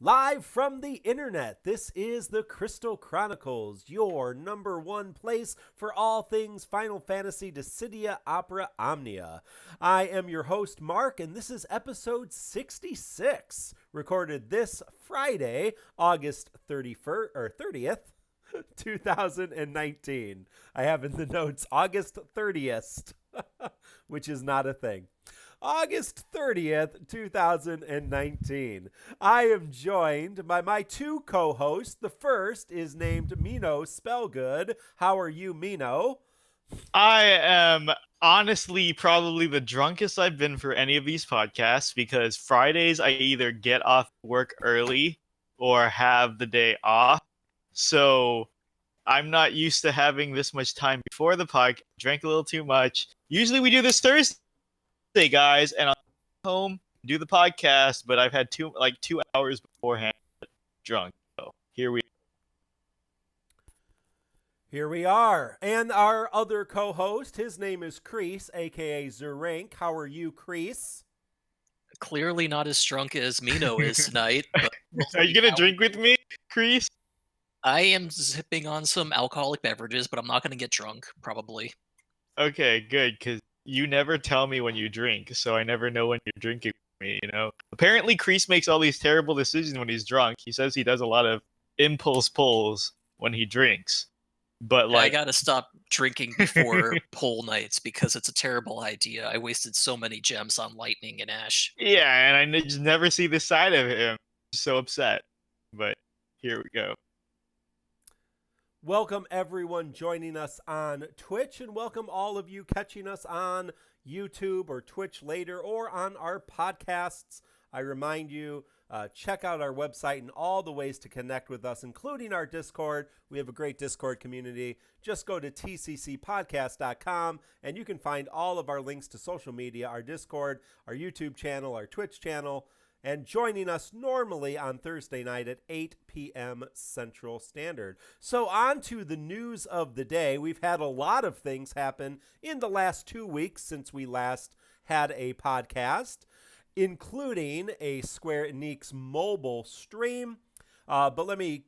Live from the internet, this is the Crystal Chronicles, your number one place for all things Final Fantasy Dissidia Opera Omnia. I am your host, Mark, and this is episode 66, recorded this Friday, August 31st, or 30th, 2019. I have in the notes August 30th, which is not a thing. August 30th, 2019. I am joined by my two co-hosts. The first is named Mino Spellgood. How are you, Mino? I am honestly probably the drunkest I've been for any of these podcasts because Fridays I either get off work early or have the day off. So I'm not used to having this much time before the podcast. Drank a little too much. Usually we do this Thursday, guys, and I'll go home, do the podcast, but I've had 2 hours beforehand drunk. So here we Here we are. And our other co-host, his name is Kreese, aka Zerank. How are you, Kreese? Clearly not as drunk as Mino is tonight. But Are you gonna drink with me, Kreese? I am sipping on some alcoholic beverages, but I'm not going to get drunk, probably. Okay, good, because you never tell me when you drink, so I never know when you're drinking with me, you know? Apparently, Kreese makes all these terrible decisions when he's drunk. He says he does a lot of impulse pulls when he drinks. But, I gotta stop drinking before pull nights because it's a terrible idea. I wasted so many gems on lightning and ash. yeah, and I just never see this side of him. I'm so upset. But here we go. Welcome everyone joining us on Twitch, and welcome all of you catching us on YouTube or Twitch later or on our podcasts. I remind you, check out our website and all the ways to connect with us, including our Discord. We have a great Discord community. Just go to tccpodcast.com and you can find all of our links to social media, our Discord, our YouTube channel, our Twitch channel, and joining us normally on Thursday night at 8 p.m. Central Standard. So on to the news of the day. We've had a lot of things happen in the last 2 weeks since we last had a podcast, including a Square Enix mobile stream. But let me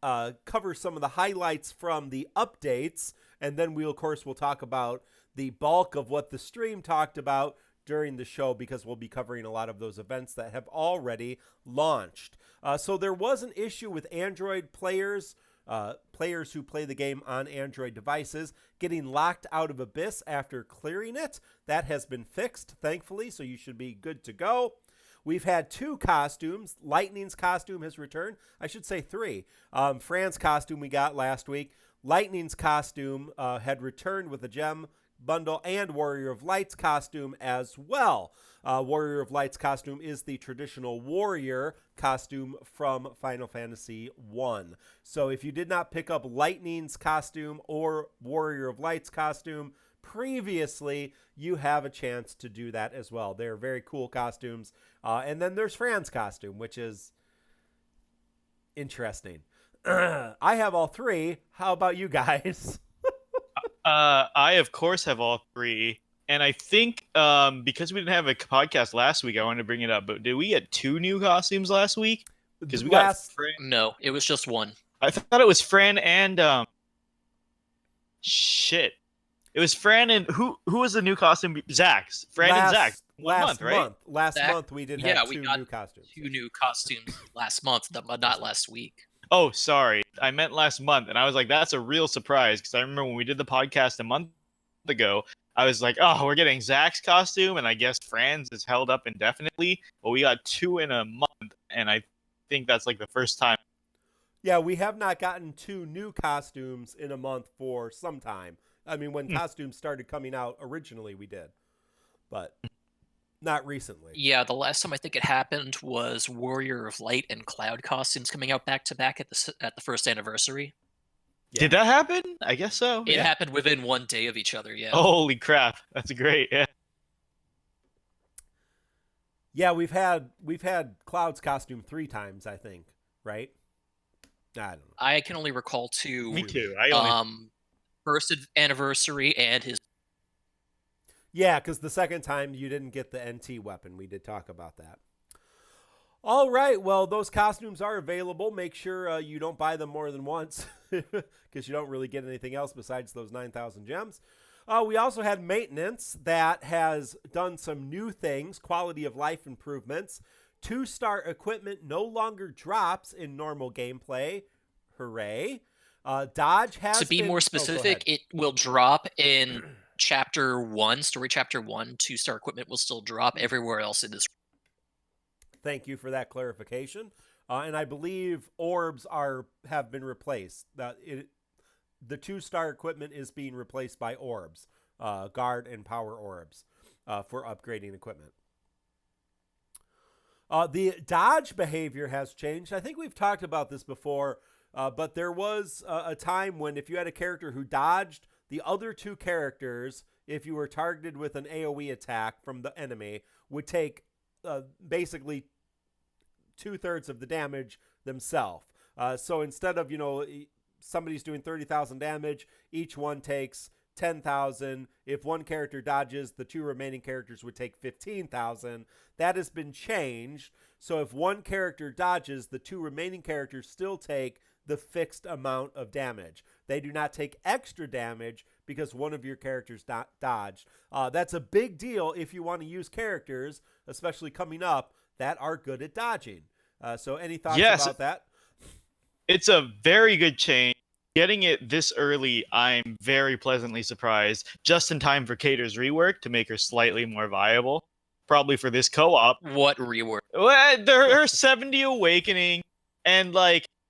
cover some of the highlights from the updates, and then we'll talk about the bulk of what the stream talked about during the show, because we'll be covering a lot of those events that have already launched. So there was an issue with Android players who play the game on Android devices getting locked out of Abyss after clearing it. That has been fixed, thankfully, so you should be good to go. We've had 2 costumes. Lightning's costume has returned. I should say 3. Fran's costume we got last week. Lightning's costume had returned with a gem bundle, and Warrior of Light's costume as well. Warrior of Light's costume is the traditional warrior costume from Final Fantasy 1. So if you did not pick up Lightning's costume or Warrior of Light's costume previously, you have a chance to do that as well. They're very cool costumes. And then there's Fran's costume, which is interesting. I have all 3. How about you guys? I, of course, have all 3. And I think because we didn't have a podcast last week, I wanted to bring it up. But did we get 2 new costumes last week? Because we got Fran. No, it was just 1. I thought it was Fran and shit. It was Fran and who was the new costume? Zach's. Fran and Zach. Last month. Month we did have we 2 got new costumes. 2 new costumes last month, but not last week. Oh, sorry. I meant last month. And I was like, that's a real surprise. Because I remember when we did the podcast a month ago, I was like, oh, we're getting Zach's costume. And I guess Fran's is held up indefinitely. But we got 2 in a month. And I think that's like the first time. Yeah, we have not gotten 2 new costumes in a month for some time. I mean, when costumes started coming out originally, we did. But not recently. Yeah, the last time I think it happened was Warrior of Light and Cloud costumes coming out back to back at the first anniversary. Yeah. Did that happen? I guess so. It happened within 1 day of each other, yeah. Holy crap. That's great. Yeah. Yeah, we've had Cloud's costume 3 times, I think, right? I don't know. I can only recall 2. Me too. First anniversary and his. Yeah, because the second time you didn't get the NT weapon. We did talk about that. All right. Well, those costumes are available. Make sure you don't buy them more than once because you don't really get anything else besides those 9,000 gems. We also had maintenance that has done some new things, quality of life improvements. 2-star equipment no longer drops in normal gameplay. Hooray. Dodge has To be been... more Oh, go specific, ahead. it will drop in chapter 1, story chapter 1. 2-star equipment will still drop. Everywhere else it is. Thank you for that clarification. And I believe orbs have been replaced. The 2-star equipment is being replaced by orbs, guard and power orbs for upgrading equipment. The dodge behavior has changed. I think we've talked about this before, but there was a time when if you had a character who dodged, the other 2 characters, if you were targeted with an AoE attack from the enemy, would take basically 2/3 of the damage themselves. So instead of, somebody's doing 30,000 damage, each one takes 10,000. If one character dodges, the 2 remaining characters would take 15,000. That has been changed. So if one character dodges, the 2 remaining characters still take the fixed amount of damage. They do not take extra damage because one of your characters dodged. That's a big deal if you want to use characters, especially coming up, that are good at dodging. So any thoughts about that? It's a very good change. Getting it this early, I'm very pleasantly surprised. Just in time for Cater's rework to make her slightly more viable. Probably for this co-op. What rework? Well, her 70 awakening, and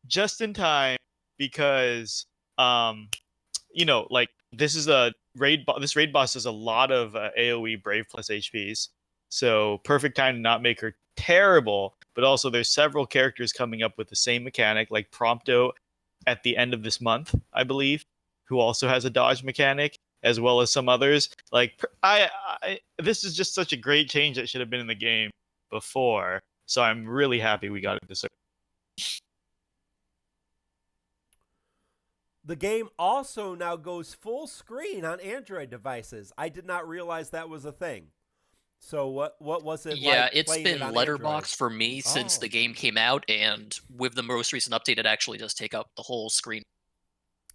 just in time because this is a raid. This raid boss has a lot of AOE Brave plus HPs, so perfect time to not make her terrible. But also, there's several characters coming up with the same mechanic, like Prompto at the end of this month, I believe, who also has a dodge mechanic, as well as some others. This is just such a great change that should have been in the game before. So I'm really happy we got it this early. The game also now goes full screen on Android devices. I did not realize that was a thing. So what was it like? Yeah, it's playing been it on letterboxed Android? for me since the game came out, and with the most recent update, it actually does take up the whole screen.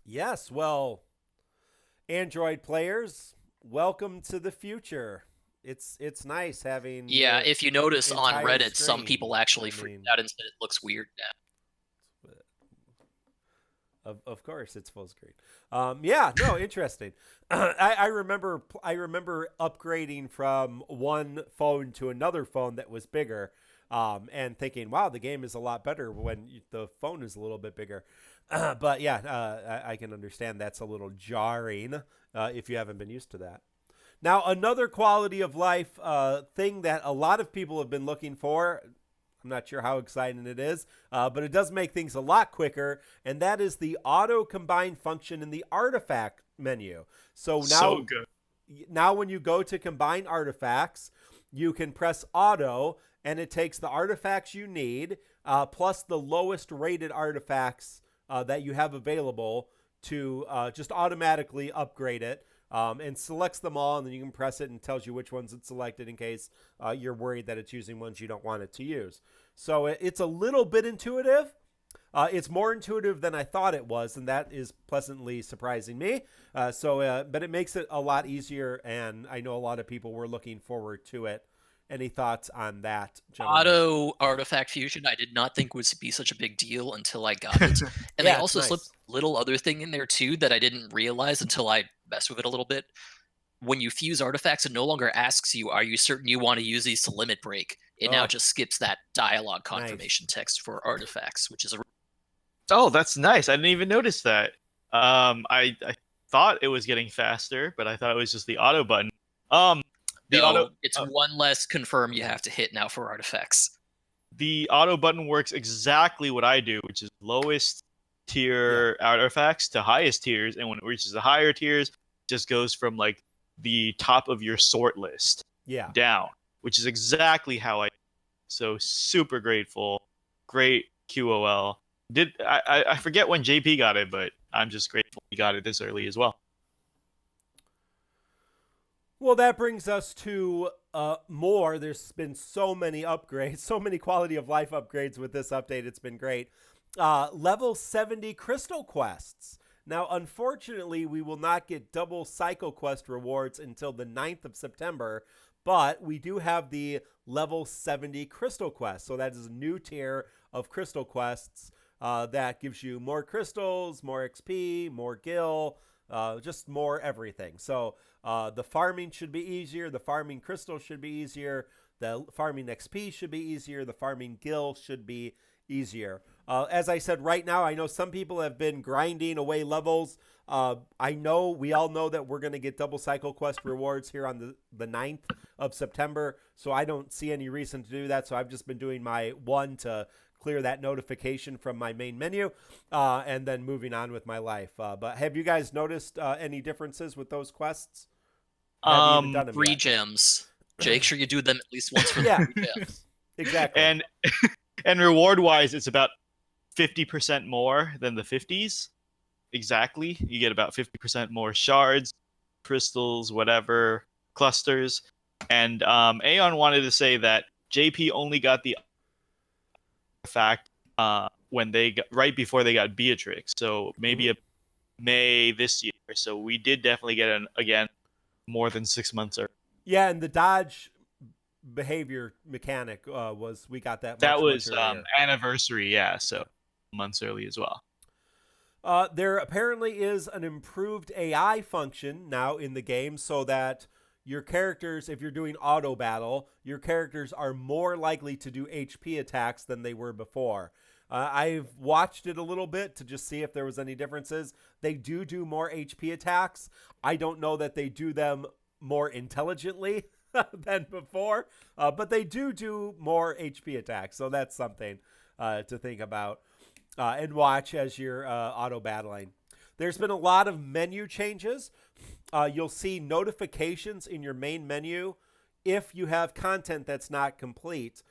Yes, well, Android players, welcome to the future. It's nice having... Yeah, if you notice on entire Reddit, some screen. people actually freaked out and said it looks weird now. Of course, it's full screen. Yeah, no, interesting. I remember upgrading from one phone to another phone that was bigger, and thinking, wow, the game is a lot better when the phone is a little bit bigger. But yeah, I can understand that's a little jarring if you haven't been used to that. Now, another quality of life thing that a lot of people have been looking for, I'm not sure how exciting it is, but it does make things a lot quicker, and that is the auto combine function in the artifact menu. So good. Now when you go to combine artifacts, you can press auto, and it takes the artifacts you need, plus the lowest rated artifacts that you have available to just automatically upgrade it. And selects them all, and then you can press it and tells you which ones it's selected in case you're worried that it's using ones you don't want it to use. So it's a little bit intuitive. It's more intuitive than I thought it was, and that is pleasantly surprising me. But it makes it a lot easier, and I know a lot of people were looking forward to it. Any thoughts on that, gentlemen? Auto artifact fusion, I did not think would be such a big deal until I got it. And Yeah, they also it's nice. slipped a little other thing in there too that I didn't realize until I messed with it a little bit. When you fuse artifacts, it no longer asks you, are you certain you want to use these to limit break? It now just skips that dialogue confirmation text for artifacts, which is a... Oh, that's nice. I didn't even notice that. I thought it was getting faster, but I thought it was just the auto button. It's one less confirm you have to hit now for artifacts. The auto button works exactly what I do, which is lowest tier artifacts to highest tiers, and when it reaches the higher tiers, it just goes from the top of your sort list down, which is exactly how I. So super grateful, great QOL. I forget when JP got it, but I'm just grateful he got it this early as well. Well, that brings us to more. There's been so many upgrades, so many quality of life upgrades with this update. It's been great. Level 70 crystal quests. Now, unfortunately, we will not get double cycle quest rewards until the 9th of September, but we do have the level 70 crystal quest. So that is a new tier of crystal quests that gives you more crystals, more XP, more gil, just more everything. So the farming should be easier. The farming crystals should be easier. The farming XP should be easier. The farming gil should be easier. As I said, right now, I know some people have been grinding away levels. We all know that we're going to get double cycle quest rewards here on the 9th of September. So I don't see any reason to do that. So I've just been doing my one to clear that notification from my main menu and then moving on with my life. But have you guys noticed any differences with those quests? Have you even done them 3 yet? gems. Make sure you do them at least once for the Yeah. 3 gems. Exactly. And reward wise, it's about 50% more than the 50s. Exactly. You get about 50% more shards, crystals, whatever, clusters. And Aeon wanted to say that JP only got the fact when they got right before they got Beatrix. So maybe a May this year. So we did definitely get again more than 6 months early. Yeah, and the dodge behavior mechanic we got that much, That was much earlier. anniversary, yeah. So months early as well. There apparently is an improved AI function now in the game so that your characters, if you're doing auto battle, your characters are more likely to do HP attacks than they were before. I've watched it a little bit to just see if there was any differences. They do more HP attacks. I don't know that they do them more intelligently than before, but they do more HP attacks. So that's something to think about and watch as you're auto battling. There's been a lot of menu changes. You'll see notifications in your main menu if you have content that's not complete.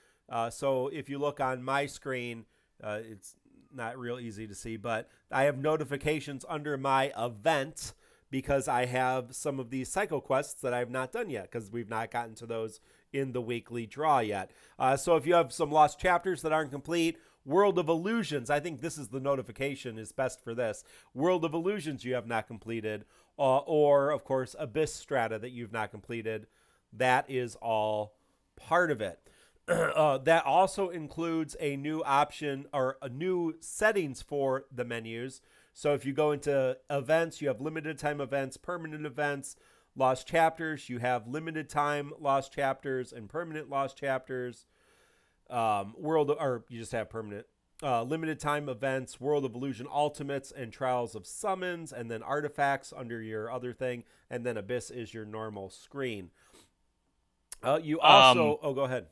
So if you look on my screen, it's not real easy to see, but I have notifications under my event because I have some of these cycle quests that I have not done yet because we've not gotten to those in the weekly draw yet. So if you have some lost chapters that aren't complete, World of Illusions, I think this is the notification is best for this. World of Illusions you have not completed, or of course Abyss Strata that you've not completed. That is all part of it. That also includes a new option or a new settings for the menus. So if you go into events, you have limited time events, permanent events, lost chapters. You have limited time lost chapters and permanent lost chapters. You just have permanent. Limited time events, World of Illusion Ultimates, and Trials of Summons, and then artifacts under your other thing, and then Abyss is your normal screen. You also go ahead.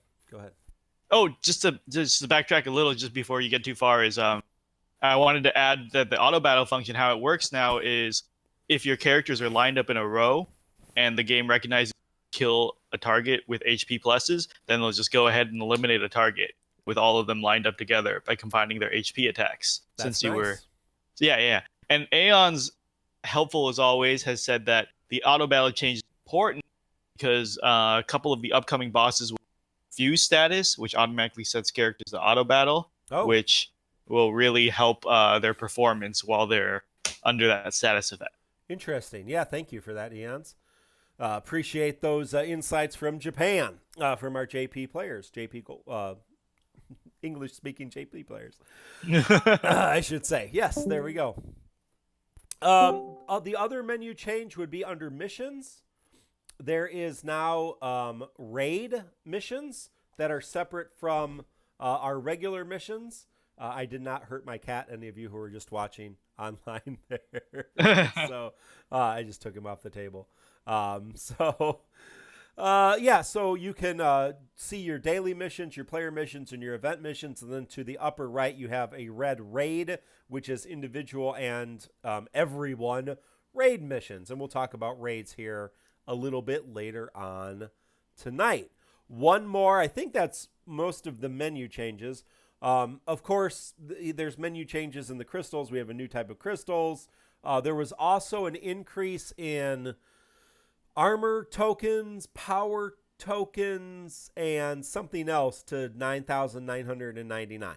Oh, just to backtrack a little, just before you get too far, is I wanted to add that the auto battle function, how it works now is if your characters are lined up in a row, and the game recognizes kill a target with HP pluses, then they'll just go ahead and eliminate a target with all of them lined up together by combining their HP attacks. That's nice. Yeah. And Aeon's helpful as always has said that the auto battle change is important because a couple of the upcoming bosses will fuse status, which automatically sets characters to auto battle, which will really help their performance while they're under that status event. Interesting. Yeah, thank you for that, Eons. Appreciate those insights from Japan, from our JP players, English-speaking JP players, I should say. Yes, there we go. The other menu change would be under missions. There is now raid missions that are separate from our regular missions. I did not hurt my cat, any of you who were just watching online there. So I just took him off the table. So you can see your daily missions, your player missions, and your event missions. And then to the upper right, you have a red raid, which is individual and everyone raid missions. And we'll talk about raids here a little bit later on tonight. One more, I think that's most of the menu changes. Of course, there's menu changes in the crystals. We have a new type of crystals. There was also an increase in armor tokens, power tokens, and something else to 9,999.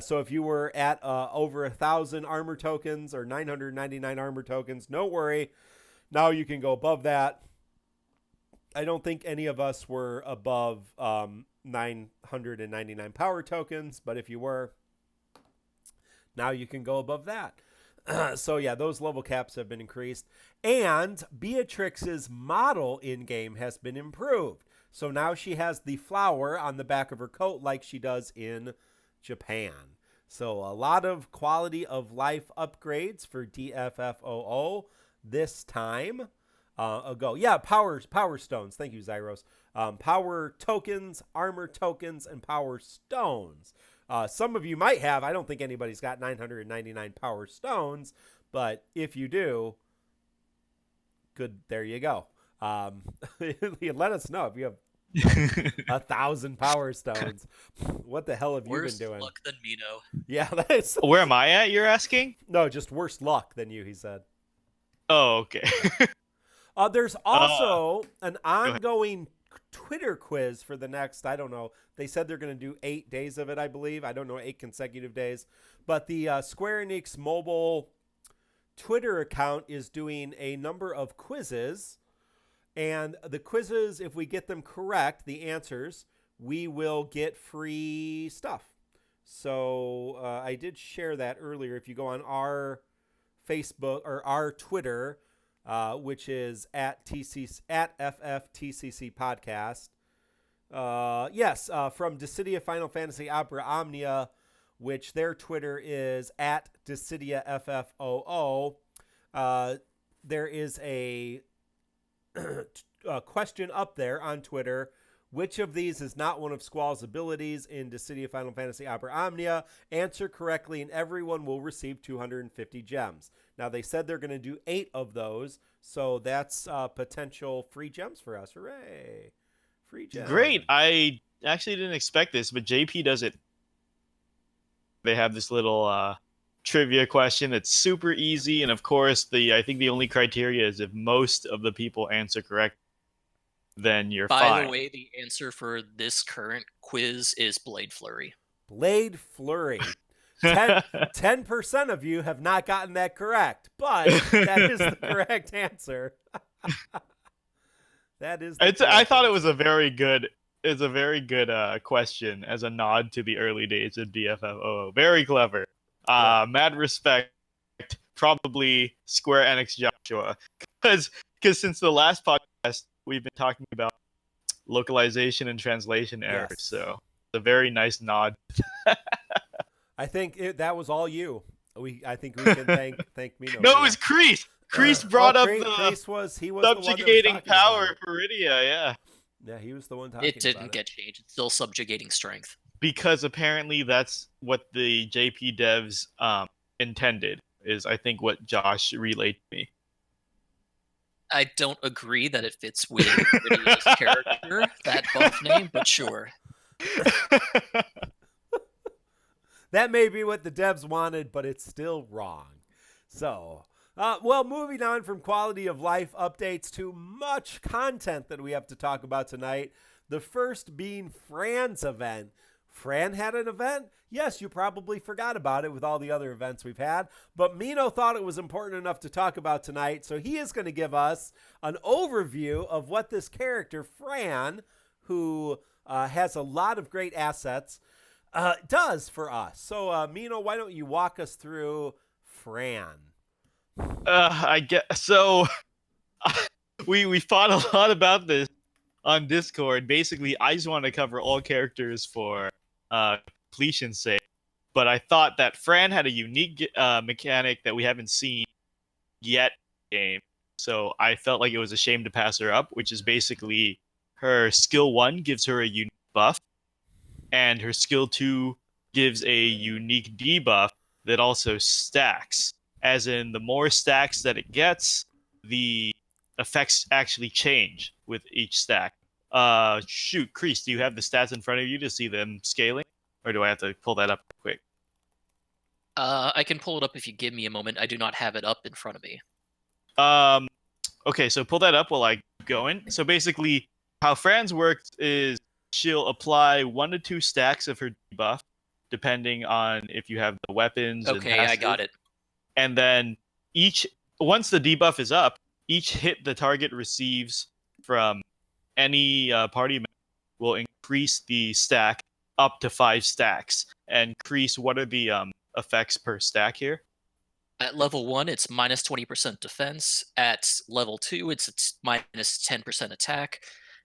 So if you were at over 1,000 armor tokens or 999 armor tokens, no worry. Now you can go above that. I don't think any of us were above 999 power tokens, but if you were, now you can go above that. So yeah, those level caps have been increased. And Beatrix's model in-game has been improved. So now she has the flower on the back of her coat like she does in Japan. So a lot of quality of life upgrades for DFFOO this time ago. Yeah, power stones. Thank you, Zyros. Power tokens, armor tokens, and power stones. Some of you might have. I don't think anybody's got 999 power stones, but if you do, good. There you go. Let us know if you have 1,000 power stones. What the hell have you been doing? Worse luck than Mino. Yeah, that's Where am I at? You're asking? no, just worse luck than you. He said. Oh, okay. There's also an ongoing Twitter quiz for the next, I don't know. They said they're going to do 8 days of it, I believe. I don't know, 8 consecutive days. But the Square Enix mobile Twitter account is doing a number of quizzes. And the quizzes, if we get them correct, the answers, we will get free stuff. So I did share that earlier. If you go on our Facebook or our Twitter, which is at FFTCC Podcast. Yes, from Dissidia Final Fantasy Opera Omnia, which their Twitter is at Dissidia FFOO. There is a question up there on Twitter. Which of these is not one of Squall's abilities in Dissidia Final Fantasy Opera Omnia? Answer correctly and everyone will receive 250 gems. Now, they said they're going to do 8 of those, so that's potential free gems for us. Hooray. Free gems. Great. I actually didn't expect this, but JP does it. They have this little trivia question that's super easy, and of course, I think the only criteria is if most of the people answer correct, then you're fine. By the way, the answer for this current quiz is Blade Flurry. Blade Flurry. 10% of you have not gotten that correct, but that is the correct answer. That is. I thought it was a very good. It's a very good question as a nod to the early days of DFFOO. Very clever. Yeah. Mad respect. Probably Square Enix Joshua, because since the last podcast we've been talking about localization and translation errors. Yes. So it's a very nice nod. I think that was all you. I think we can thank Mino. No, it was Kreese. Kreese brought up Kreese the he was the one that was subjugating talking power about it. for Iridia, yeah. Yeah, he was the one talking It didn't about get changed. It's still subjugating strength. Because apparently that's what the JP devs intended, is I think what Josh relayed to me. I don't agree that it fits with Iridia's character, that buff name, but sure. That may be what the devs wanted, but it's still wrong. So, well, moving on from quality of life updates to much content that we have to talk about tonight. The first being Fran's event. Fran had an event? Yes, you probably forgot about it with all the other events we've had, but Mino thought it was important enough to talk about tonight, so he is going to give us an overview of what this character, Fran, who has a lot of great assets, does for us. So, Mino, why don't you walk us through Fran? I guess so. We fought a lot about this on Discord. Basically, I just wanted to cover all characters for completion's sake, but I thought that Fran had a unique mechanic that we haven't seen yet in the game. So I felt like it was a shame to pass her up, which is basically her skill 1 gives her a unique buff, and her skill 2 gives a unique debuff that also stacks. As in, the more stacks that it gets, the effects actually change with each stack. Shoot, Kreese, do you have the stats in front of you to see them scaling? Or do I have to pull that up quick? I can pull it up if you give me a moment. I do not have it up in front of me. Okay, so pull that up while I going. So basically, how Fran's works is she'll apply 1 to 2 stacks of her debuff, depending on if you have the weapons and Okay, I got passive. it. And then once the debuff is up, each hit the target receives from any party member will increase the stack up to 5 stacks. And increase, what are the effects per stack here? At level 1, it's minus 20% defense. At level 2, it's minus 10% attack.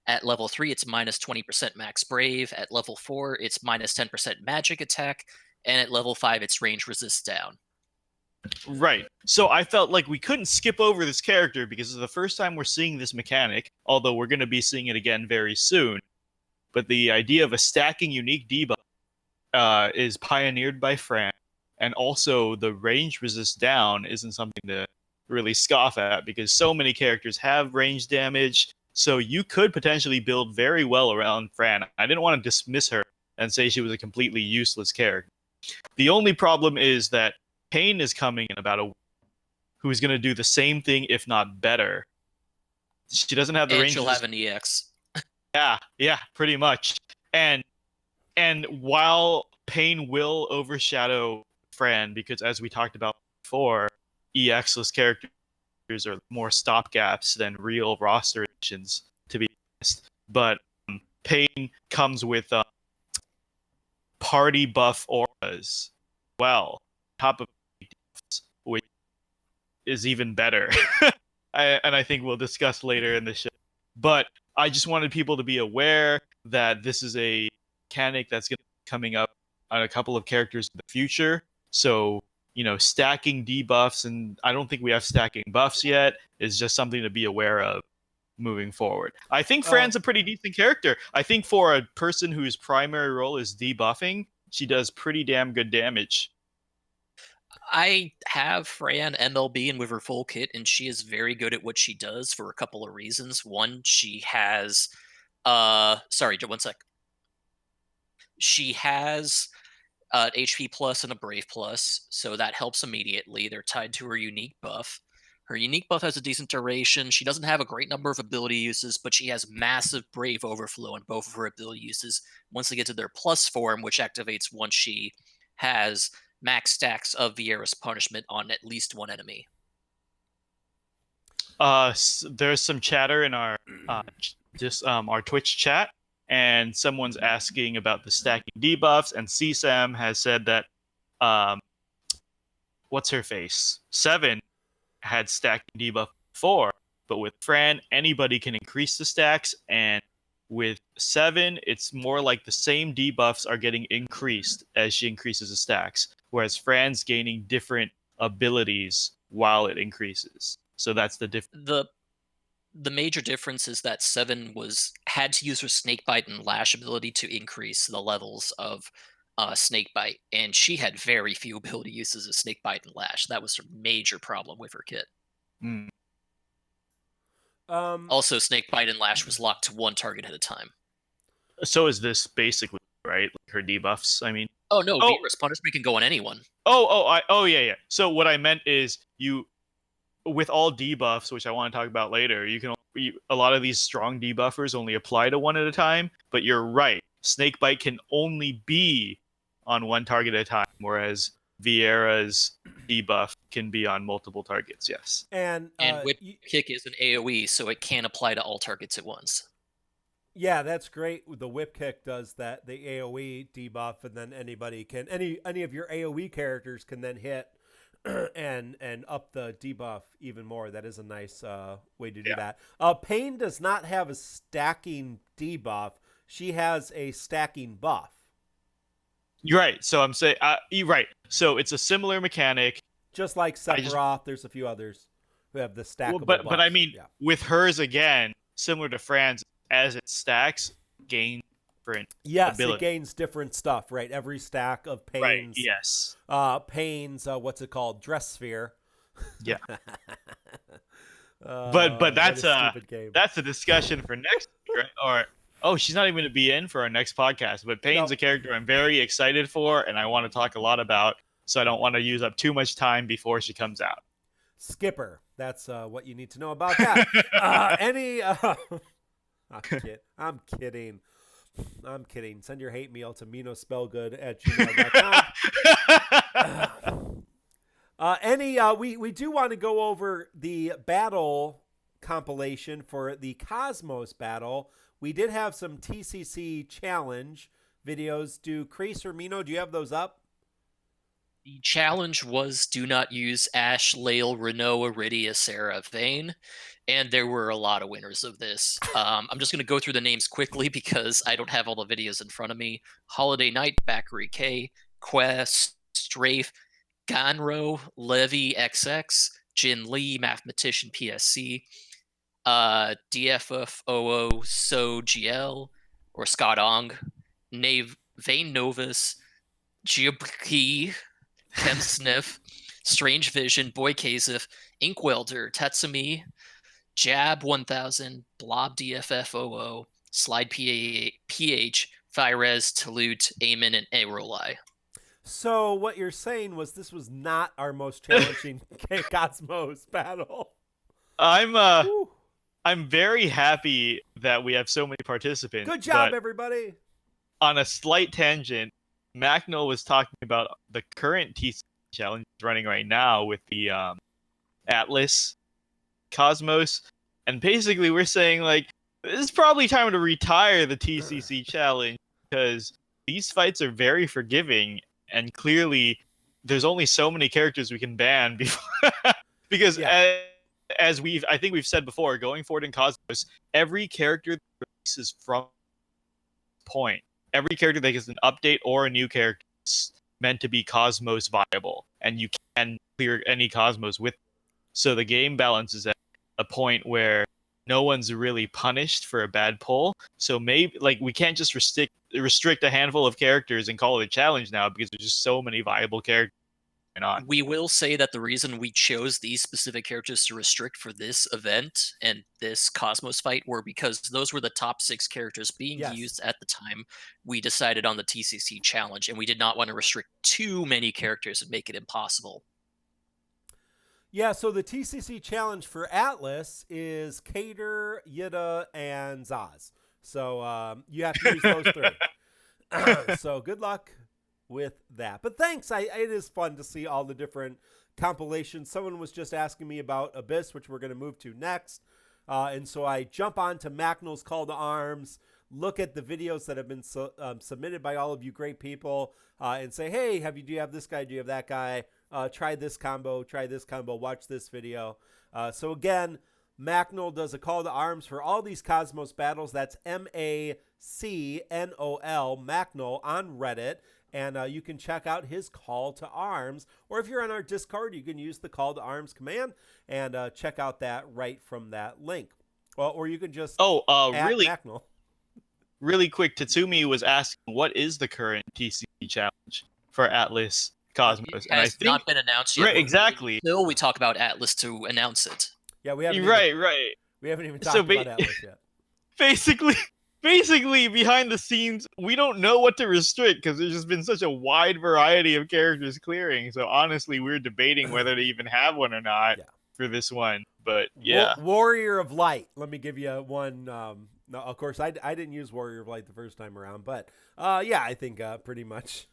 At level 3, it's minus 20% max brave. At level 4, it's minus 10% magic attack. And at level 5, it's range resist down. Right. So I felt like we couldn't skip over this character because it's the first time we're seeing this mechanic, although we're going to be seeing it again very soon. But the idea of a stacking unique debuff is pioneered by Fran, and also the range resist down isn't something to really scoff at because so many characters have range damage, so you could potentially build very well around Fran. I didn't want to dismiss her and say she was a completely useless character. The only problem is that Pain is coming in about a week, who's going to do the same thing, if not better. She doesn't have the And range. she'll have an EX. Yeah, pretty much. And while Pain will overshadow Fran, because as we talked about before, EX-less characters are more stopgaps than real roster additions, to be honest. But Pain comes with party buff auras, well, top of which is even better. And I think we'll discuss later in the show. But I just wanted people to be aware that this is a mechanic that's going to be coming up on a couple of characters in the future. So, stacking debuffs, and I don't think we have stacking buffs yet, is just something to be aware of moving forward. I think Fran's a pretty decent character. I think for a person whose primary role is debuffing, she does pretty damn good damage. I have Fran MLB and with her full kit, and she is very good at what she does for a couple of reasons. One, she has sorry, one sec. She has HP plus and a Brave plus, so that helps immediately. They're tied to her unique buff. Her unique buff has a decent duration. She doesn't have a great number of ability uses, but she has massive Brave overflow in both of her ability uses once they get to their plus form, which activates once she has max stacks of Viera's punishment on at least one enemy. There's some chatter in our our Twitch chat, and someone's asking about the stacking debuffs, and CSAM has said that what's her face? Sabin had stacking debuff before, but with Fran, anybody can increase the stacks, and with Sabin, it's more like the same debuffs are getting increased as she increases the stacks, whereas Fran's gaining different abilities while it increases. So that's the difference. The major difference is that Sabin had to use her Snakebite and Lash ability to increase the levels of Snakebite, and she had very few ability uses of Snakebite and Lash. That was her major problem with her kit. Mm. Also, Snakebite and Lash was locked to one target at a time. So is this basically, right? Like her debuffs, I mean. Oh no, Viera's punishment can go on anyone. Yeah. So what I meant is with all debuffs, which I want to talk about later, a lot of these strong debuffers only apply to one at a time, but you're right. Snakebite can only be on one target at a time, whereas Viera's debuff can be on multiple targets, yes. And Whip Kick is an AoE, so it can apply to all targets at once. Yeah, that's great. The Whip Kick does that, the AoE debuff, and then anybody can, any of your AoE characters can then hit and up the debuff even more. That is a nice way to do that. Pain does not have a stacking debuff. She has a stacking buff. You're right. So I'm saying, you're right. So it's a similar mechanic. Just like Sephiroth, there's a few others who have the stackable buffs. But I mean, with hers again, similar to Fran's, as it stacks, gains different ability. It gains different stuff, right? Every stack of Pain's. Right, yes. Pain's, what's it called? Dress Sphere. Yeah. But that's a discussion for next week, right? Or she's not even going to be in for our next podcast. But Pain's a character I'm very excited for, and I want to talk a lot about. So I don't want to use up too much time before she comes out. Skipper. That's what you need to know about that. I'm kidding. I'm kidding. Send your hate mail to minospellgood@gmail.com. We do want to go over the battle compilation for the Cosmos battle. We did have some TCC challenge videos. Do Chris or Mino, do you have those up? The challenge was do not use Ash, Lael, Renault, Iridia, Sarah, Vayne, and there were a lot of winners of this. I'm just going to go through the names quickly because I don't have all the videos in front of me. Holiday Night, Bakary K, Quest, Strafe, Ganro, Levy XX, Jin Lee, Mathematician PSC, DFFOO, So GL, or Scott Ong, Vayne Novus, Giabki, Kem Sniff, Strange Vision, Boy Kazif, Inkwelder, Tetsumi, Jab 1000, Blob DFFOO, Slide PH, Firez, Talut, Amen, and Arolai. So what you're saying was this was not our most challenging Cosmos battle. I'm very happy that we have so many participants. Good job, everybody. On a slight tangent, Macnell was talking about the current TCC challenge running right now with the Atlas Cosmos, and basically we're saying like this is probably time to retire the TCC challenge because these fights are very forgiving, and clearly there's only so many characters we can ban before because as I think we've said before, going forward in Cosmos, every character that releases from point, every character that gets an update or a new character is meant to be Cosmos viable, and you can clear any Cosmos with. So the game balances at a point where no one's really punished for a bad pull. So maybe like we can't just restrict a handful of characters and call it a challenge now because there's just so many viable characters. We will say that the reason we chose these specific characters to restrict for this event and this Cosmos fight were because those were the top 6 characters being used at the time we decided on the TCC challenge, and we did not want to restrict too many characters and make it impossible. Yeah, so the TCC challenge for Atlas is Cater, Yida, and Zaz. So you have to use those 3. So good luck with that. But thanks. It is fun to see all the different compilations. Someone was just asking me about Abyss, which we're going to move to next. And so I jump on to Macnell's Call to Arms, look at the videos that have been submitted by all of you great people, and say, hey, do you have this guy? Do you have that guy? Try this combo, watch this video. So again, Macnell does a call to arms for all these Cosmos battles. That's MACNOL, Macnell, on Reddit. And you can check out his call to arms. Or if you're on our Discord, you can use the call to arms command and check out that right from that link. Well, or you can just Macnell. Really quick, Tatsumi was asking, what is the current TCC challenge for Atlas Cosmos? It has not been announced yet. Right, exactly. Until we talk about Atlas to announce it. Yeah, we haven't. Right. We haven't even talked about Atlas yet. Basically, behind the scenes, we don't know what to restrict because there's just been such a wide variety of characters clearing. So honestly, we're debating whether to even have one or not for this one. But yeah, Warrior of Light. Let me give you one. No, of course, I didn't use Warrior of Light the first time around, but I think pretty much.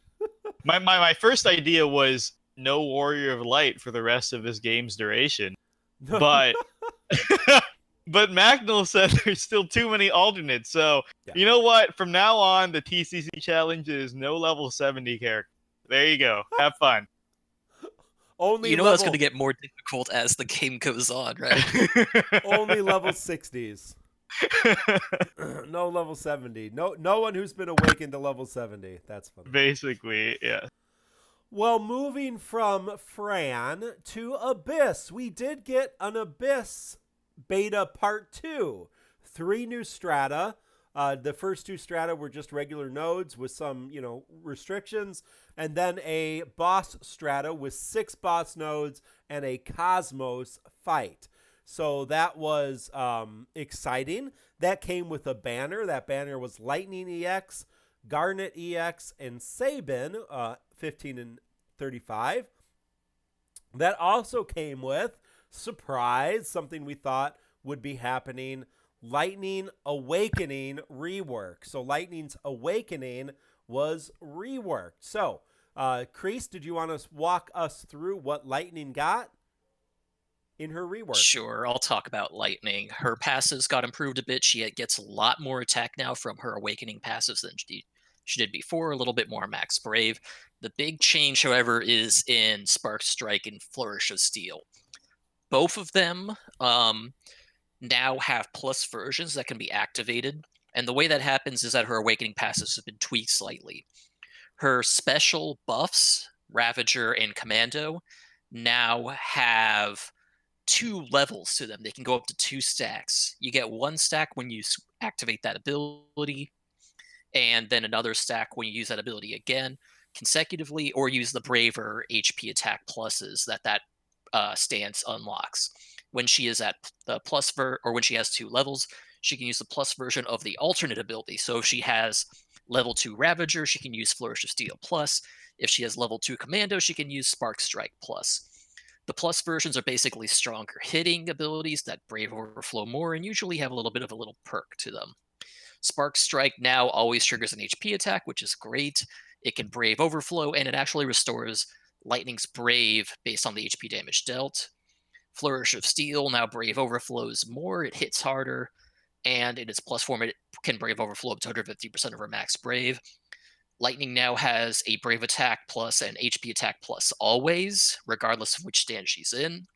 My first idea was no Warrior of Light for the rest of this game's duration, but but Macnell said there's still too many alternates. So you know what? From now on, the TCC challenge is no level 70 character. There you go. Have fun. That's going to get more difficult as the game goes on, right? Only level 60s. No level 70. No one who's been awakened to level 70. That's funny. Basically, yeah. Well, moving from Fran to Abyss, we did get an Abyss beta part 2. 3 new strata. The first 2 strata were just regular nodes with some, restrictions, and then a boss strata with 6 boss nodes and a Cosmos fight. So that was exciting. That came with a banner. That banner was Lightning EX, Garnet EX, and Sabin, 15 and 35. That also came with surprise, something we thought would be happening, Lightning Awakening rework. So Lightning's Awakening was reworked. So, Kreese, did you want to walk us through what Lightning got in her rework? Sure, I'll talk about Lightning. Her passives got improved a bit. She gets a lot more attack now from her Awakening passives than she did before, a little bit more Max Brave. The big change, however, is in Spark Strike and Flourish of Steel. Both of them now have plus versions that can be activated. And the way that happens is that her Awakening passives have been tweaked slightly. Her special buffs, Ravager and Commando, now have 2 levels to them. They can go up to 2 stacks. You get 1 stack when you activate that ability, and then another stack when you use that ability again consecutively, or use the braver HP attack pluses that stance unlocks. When she is at the or when she has 2 levels, she can use the plus version of the alternate ability. So if she has level 2 Ravager, she can use Flourish of Steel plus. If she has level 2 Commando, she can use Spark Strike plus. The plus versions are basically stronger hitting abilities that Brave Overflow more and usually have a little bit of a little perk to them. Spark Strike now always triggers an HP attack, which is great. It can Brave Overflow, and it actually restores Lightning's Brave based on the HP damage dealt. Flourish of Steel now Brave Overflows more, it hits harder, and in its plus form, it can Brave Overflow up to 150% of her max Brave. Lightning now has a Brave Attack plus and HP Attack plus always, regardless of which stand she's in.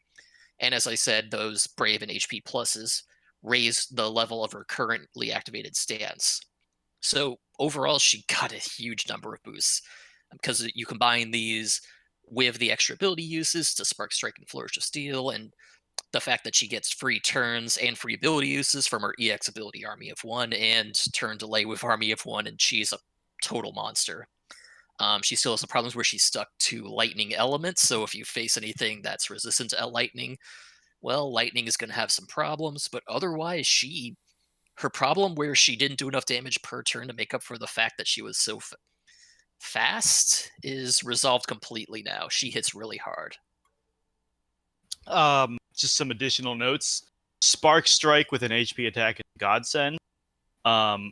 And as I said, those Brave and HP pluses raise the level of her currently activated stance. So overall, she got a huge number of boosts because you combine these with the extra ability uses to Spark Strike and Flourish of Steel, and the fact that she gets free turns and free ability uses from her EX ability Army of One and turn delay with Army of One, and she's a total monster. She still has the problems where she's stuck to lightning elements, so if you face anything that's resistant to lightning, well, lightning is going to have some problems, but otherwise, her problem where she didn't do enough damage per turn to make up for the fact that she was so fast is resolved completely now. She hits really hard. Just some additional notes. Spark Strike with an HP attack is godsend,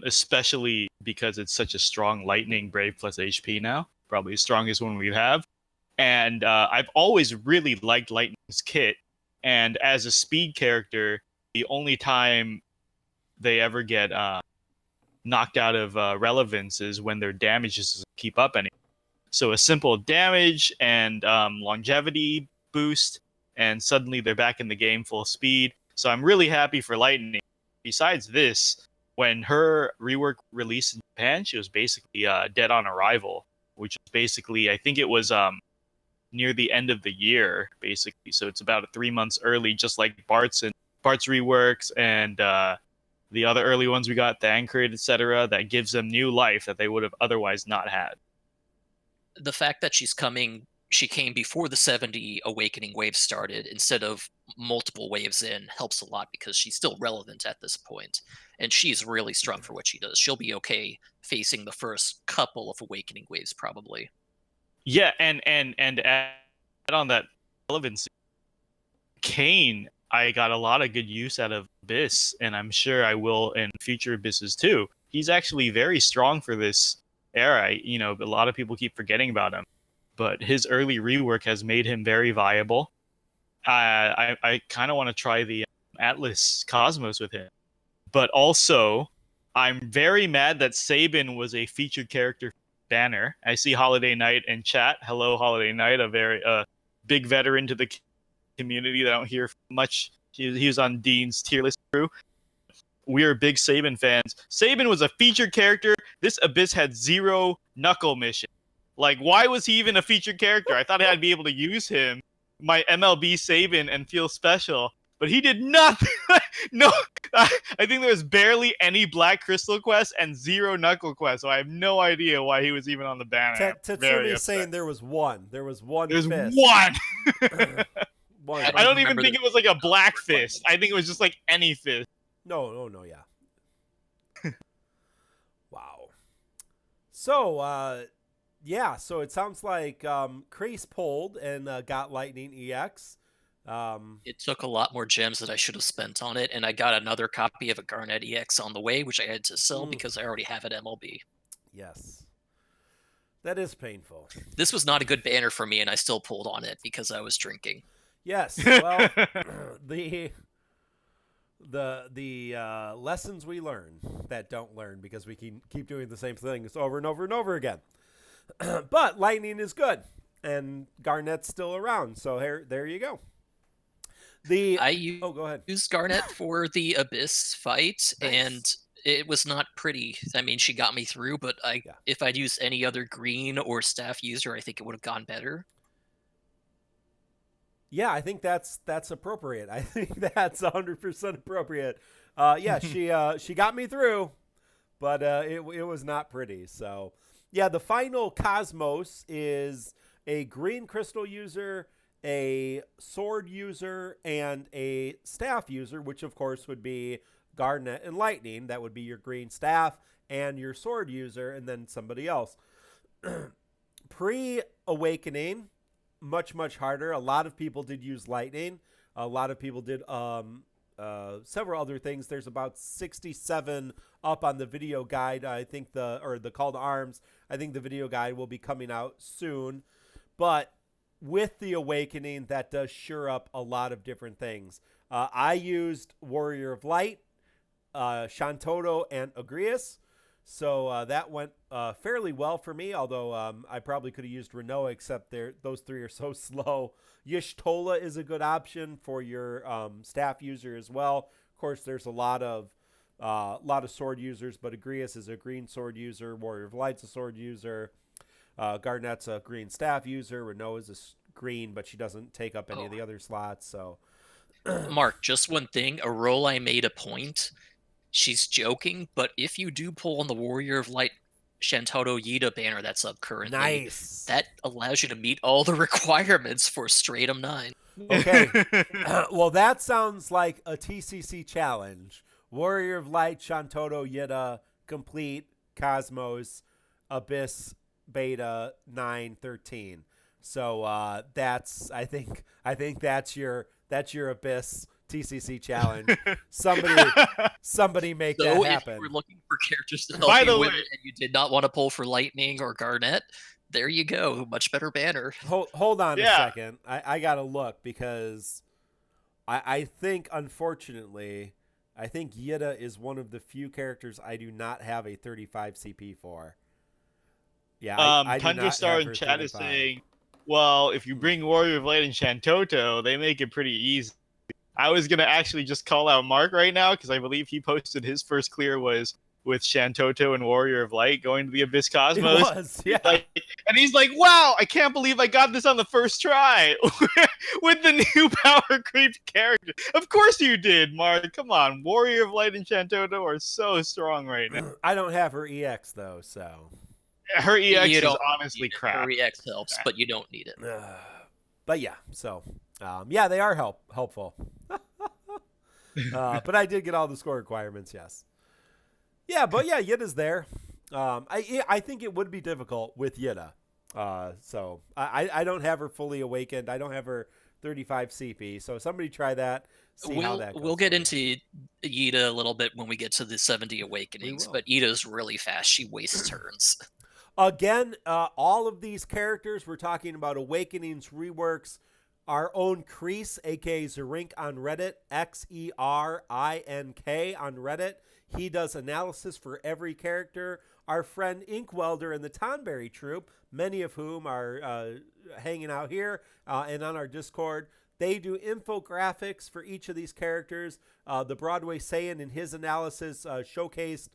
especially because it's such a strong Lightning Brave plus HP now. Probably the strongest one we have. And I've always really liked Lightning's kit. And as a speed character, the only time they ever get knocked out of relevance is when their damage doesn't keep up anymore. So a simple damage and longevity boost, and suddenly they're back in the game full speed. So I'm really happy for Lightning. Besides this, when her rework released in Japan, she was basically dead on arrival, which is basically, I think it was near the end of the year, basically. So it's about 3 months early, just like Bart's reworks and the other early ones we got, the Anchored, etc., that gives them new life that they would have otherwise not had. The fact that she came before the 70 awakening waves started instead of multiple waves in helps a lot because she's still relevant at this point, and she's really strong for what she does. She'll be okay facing the first couple of awakening waves probably. Yeah, and add on that relevancy, Kane, I got a lot of good use out of Abyss, and I'm sure I will in future Abysses too. He's actually very strong for this era. A lot of people keep forgetting about him, but his early rework has made him very viable. I kind of want to try the Atlas Cosmos with him, but also I'm very mad that Sabin was a featured character banner. I see Holiday Knight in chat. Hello, Holiday Knight, a very big veteran to the community that I don't hear much. He was on Dean's tier list crew. We are big Sabin fans. Sabin was a featured character. This Abyss had 0 knuckle mission. Like, why was he even a featured character? I thought I'd be able to use him, my MLB Sabin, and feel special. But he did nothing. No, I think there was barely any Black Crystal quests and 0 Knuckle quests, so I have no idea why he was even on the banner. Tatsumi's saying there was one. There's one. One. I don't even think it was like a black fist. I think it was just like any fist. No, yeah. Wow. So, yeah, so it sounds like Kreese pulled and got Lightning EX. It took a lot more gems that I should have spent on it, and I got another copy of a Garnet EX on the way, which I had to sell because I already have it MLB. Yes. That is painful. This was not a good banner for me, and I still pulled on it because I was drinking. Yes. Well, the lessons we learn that don't learn because we keep doing the same things over and over and over again. But lightning is good, and Garnet's still around, so there you go. Go ahead. Used Garnet for the Abyss fight, Nice. and it was not pretty. I mean, she got me through, but if I'd used any other green or staff user, I think it would have gone better. Yeah, I think that's appropriate. I think that's 100% appropriate. Yeah, she got me through, but it was not pretty. So, yeah, the final Cosmos is a green crystal user, a sword user, and a staff user, which of course would be Garnet and Lightning. That would be your green staff and your sword user, and then somebody else. Pre-awakening, much harder. A lot of people did use Lightning. A lot of people did several other things. There's about 67 up on the video guide. I think the call to arms. I think the video guide will be coming out soon. But with the awakening, that does sure up a lot of different things. I used Warrior of Light, Shantoto, and Agrias. So that went fairly well for me, although I probably could have used Renoa, except those three are so slow. Y'shtola is a good option for your staff user as well. Of course, there's a lot of sword users, but Agrias is a green sword user. Warrior of Light's a sword user. Garnet's a green staff user. Renoa's is green, but she doesn't take up any of the other slots. So, Mark, just one thing. A roll I made a point. She's joking, but if you do pull on the Warrior of Light Shantoto Yida banner that's up currently, nice. That allows you to meet all the requirements for Stratum 9. Okay. Well, that sounds like a TCC challenge. Warrior of Light, Shantoto Yida, complete, Cosmos, Abyss, Beta, 913. So that's I think that's your Abyss TCC challenge. Somebody make that happen. So if you were looking for characters to help you with it and you did not want to pull for Lightning or Garnet, there you go. Much better banner. Hold on a second. I got to look because I think, unfortunately, I think Yida is one of the few characters I do not have a 35 CP for. Yeah, I Tundra Star in chat is saying, well, if you bring Warrior of Light and Shantoto, they make it pretty easy. I was going to actually just call out Mark right now because I believe he posted his first clear was with Shantoto and Warrior of Light going to the Abyss Cosmos. It was, yeah. And he's like, wow, I can't believe I got this on the first try with the new power creep character. Of course you did, Mark. Come on. Warrior of Light and Shantoto are so strong right now. I don't have her EX, though, so. Her EX is honestly crap. Her EX helps, but you don't need it. But yeah, so yeah, they are helpful. But I did get all the score requirements, yes. Yeah, but yeah, Yida's there. I think it would be difficult with Yida. So I don't have her fully awakened. I don't have her 35 CP. So somebody try that. How that goes. We'll get into Yida a little bit when we get to the 70 awakenings, but Yida's really fast. She wastes turns. Again, all of these characters, we're talking about awakenings, reworks, our own Crease, a.k.a. Zerink on Reddit, Xerink on Reddit. He does analysis for every character. Our friend Inkwelder and the Tonberry Troop, many of whom are hanging out here and on our Discord, they do infographics for each of these characters. The Broadway Saiyan in his analysis showcased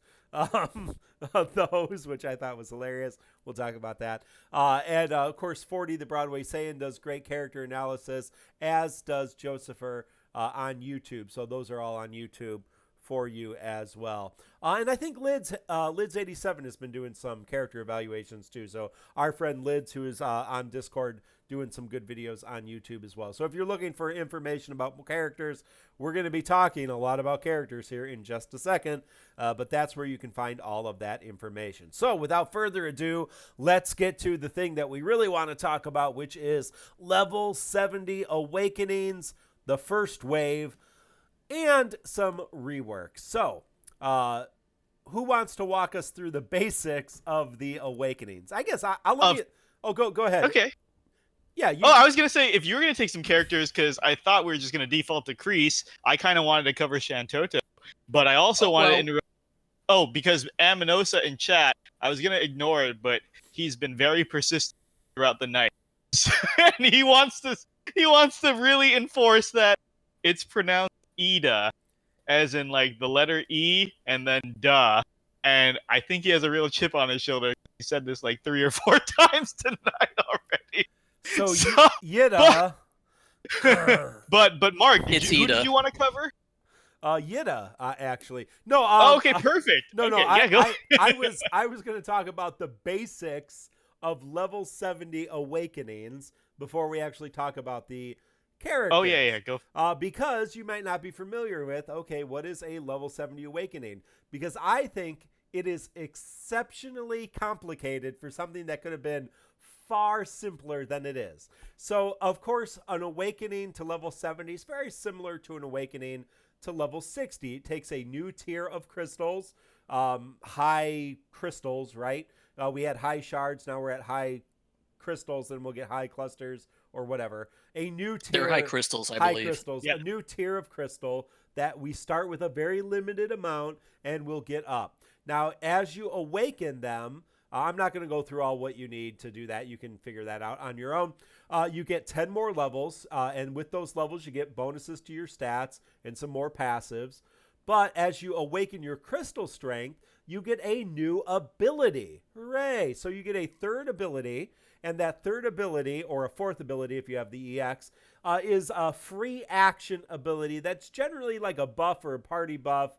those, which I thought was hilarious. We'll talk about that. And of course, 40, the Broadway Saiyan, does great character analysis, as does Josepher on YouTube. So those are all on YouTube for you as well. And I think Lids87 has been doing some character evaluations too. So our friend Lids, who is on Discord, doing some good videos on YouTube as well. So if you're looking for information about characters, we're going to be talking a lot about characters here in just a second. But that's where you can find all of that information. So without further ado, let's get to the thing that we really want to talk about, which is level 70 Awakenings, the first wave, and some rework. So, who wants to walk us through the basics of the Awakenings? I guess I'll let you. Oh, go ahead. Okay. Yeah. I was gonna say, if you were gonna take some characters, because I thought we were just gonna default to Kreese. I kind of wanted to cover Shantoto, but I also wanted to interrupt. Oh, because Aminosa in chat, I was gonna ignore it, but he's been very persistent throughout the night, and he wants to really enforce that it's pronounced Ida, as in like the letter E and then duh. And I think he has a real chip on his shoulder. He said this like 3 or 4 times tonight already. So Yida. But Mark, who did you want to cover? Yida, actually. No. Okay, perfect. No. Okay, I was going to talk about the basics of level 70 Awakenings before we actually talk about the characters. Oh yeah, go. Because you might not be familiar with, okay, what is a level 70 Awakening? Because I think it is exceptionally complicated for something that could have been far simpler than it is. So, of course, an Awakening to level 70 is very similar to an Awakening to level 60. It takes a new tier of crystals, high crystals, right? We had high shards, now we're at high crystals, and we'll get high clusters or whatever. A new tier. They're high crystals, I believe. High crystals. Yeah. A new tier of crystal that we start with a very limited amount and we'll get up. Now, as you awaken them, I'm not going to go through all what you need to do that. You can figure that out on your own. You get 10 more levels, and with those levels, you get bonuses to your stats and some more passives. But as you awaken your crystal strength, you get a new ability. Hooray! So you get a third ability, and that third ability, or a fourth ability if you have the EX, is a free action ability that's generally like a buff or a party buff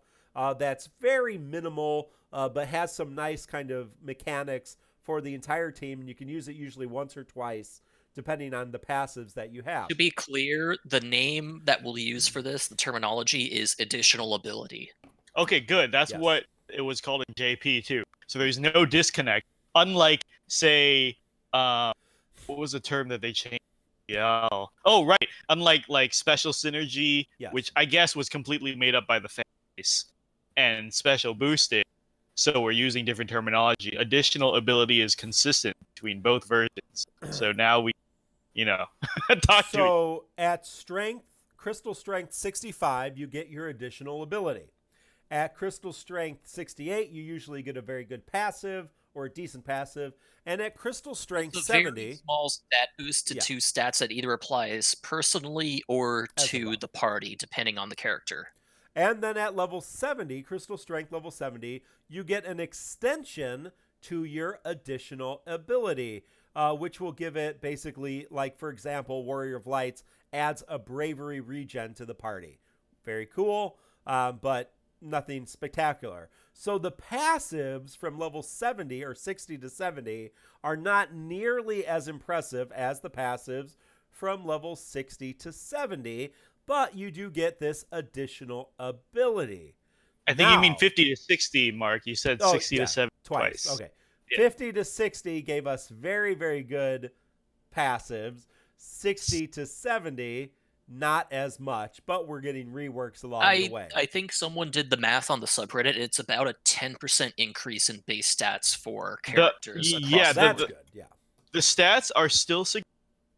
that's very minimal, but has some nice kind of mechanics for the entire team. And you can use it usually once or twice, depending on the passives that you have. To be clear, the name that we'll use for this, the terminology, is additional ability. Okay, good. That's what it was called in JP too. So there's no disconnect. Unlike, say, what was the term that they changed? Yeah. Oh, right. Unlike like special synergy, which I guess was completely made up by the fan base, and special boosted. So we're using different terminology. Additional ability is consistent between both versions. So now we, talk to. So at strength, crystal strength 65, you get your additional ability. At crystal strength 68, you usually get a very good passive or a decent passive. And at crystal strength 70, very small stat boost to 2 stats that either applies personally or to the party, depending on the character. And then at level 70, crystal strength level 70, you get an extension to your additional ability, which will give it basically, like, for example, Warrior of Lights adds a bravery regen to the party. Very cool, but nothing spectacular. So the passives from level 70 or 60 to 70 are not nearly as impressive as the passives from level 60 to 70, but you do get this additional ability. I think you mean 50 to 60, Mark. You said 60 to 70 twice. Okay. Yeah. 50 to 60 gave us very, very good passives. 60 to 70, not as much, but we're getting reworks along the way. I think someone did the math on the subreddit. It's about a 10% increase in base stats for characters. That's good. Yeah. The stats are still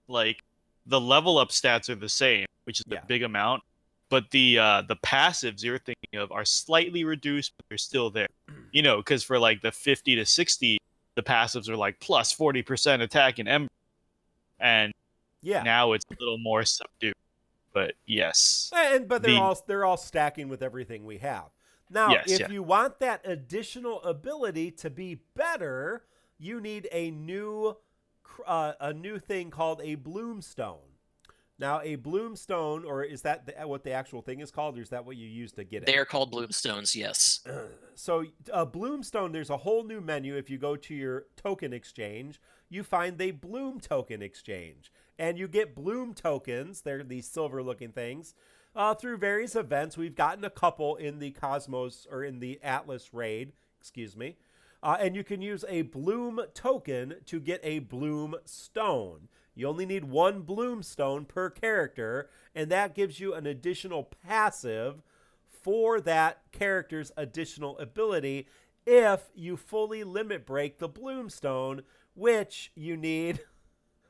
like the level up stats are the same, which is a big amount, but the passives you're thinking of are slightly reduced, but they're still there. Because for like the 50 to 60, the passives are like plus 40% attack in Ember, and now it's a little more subdued. But yes, but they're all stacking with everything we have. Now, if you want that additional ability to be better, you need a new thing called a Bloomstone. Now, a bloomstone, or is that what the actual thing is called, or is that what you use to get it? They are called bloomstones, yes. So a bloomstone, there's a whole new menu. If you go to your token exchange, you find the bloom token exchange. And you get bloom tokens, they're these silver-looking things, through various events. We've gotten a couple in the Cosmos, or in the Atlas raid, excuse me. And you can use a bloom token to get a bloom stone. You only need one bloomstone per character, and that gives you an additional passive for that character's additional ability if you fully limit break the bloomstone, which you need.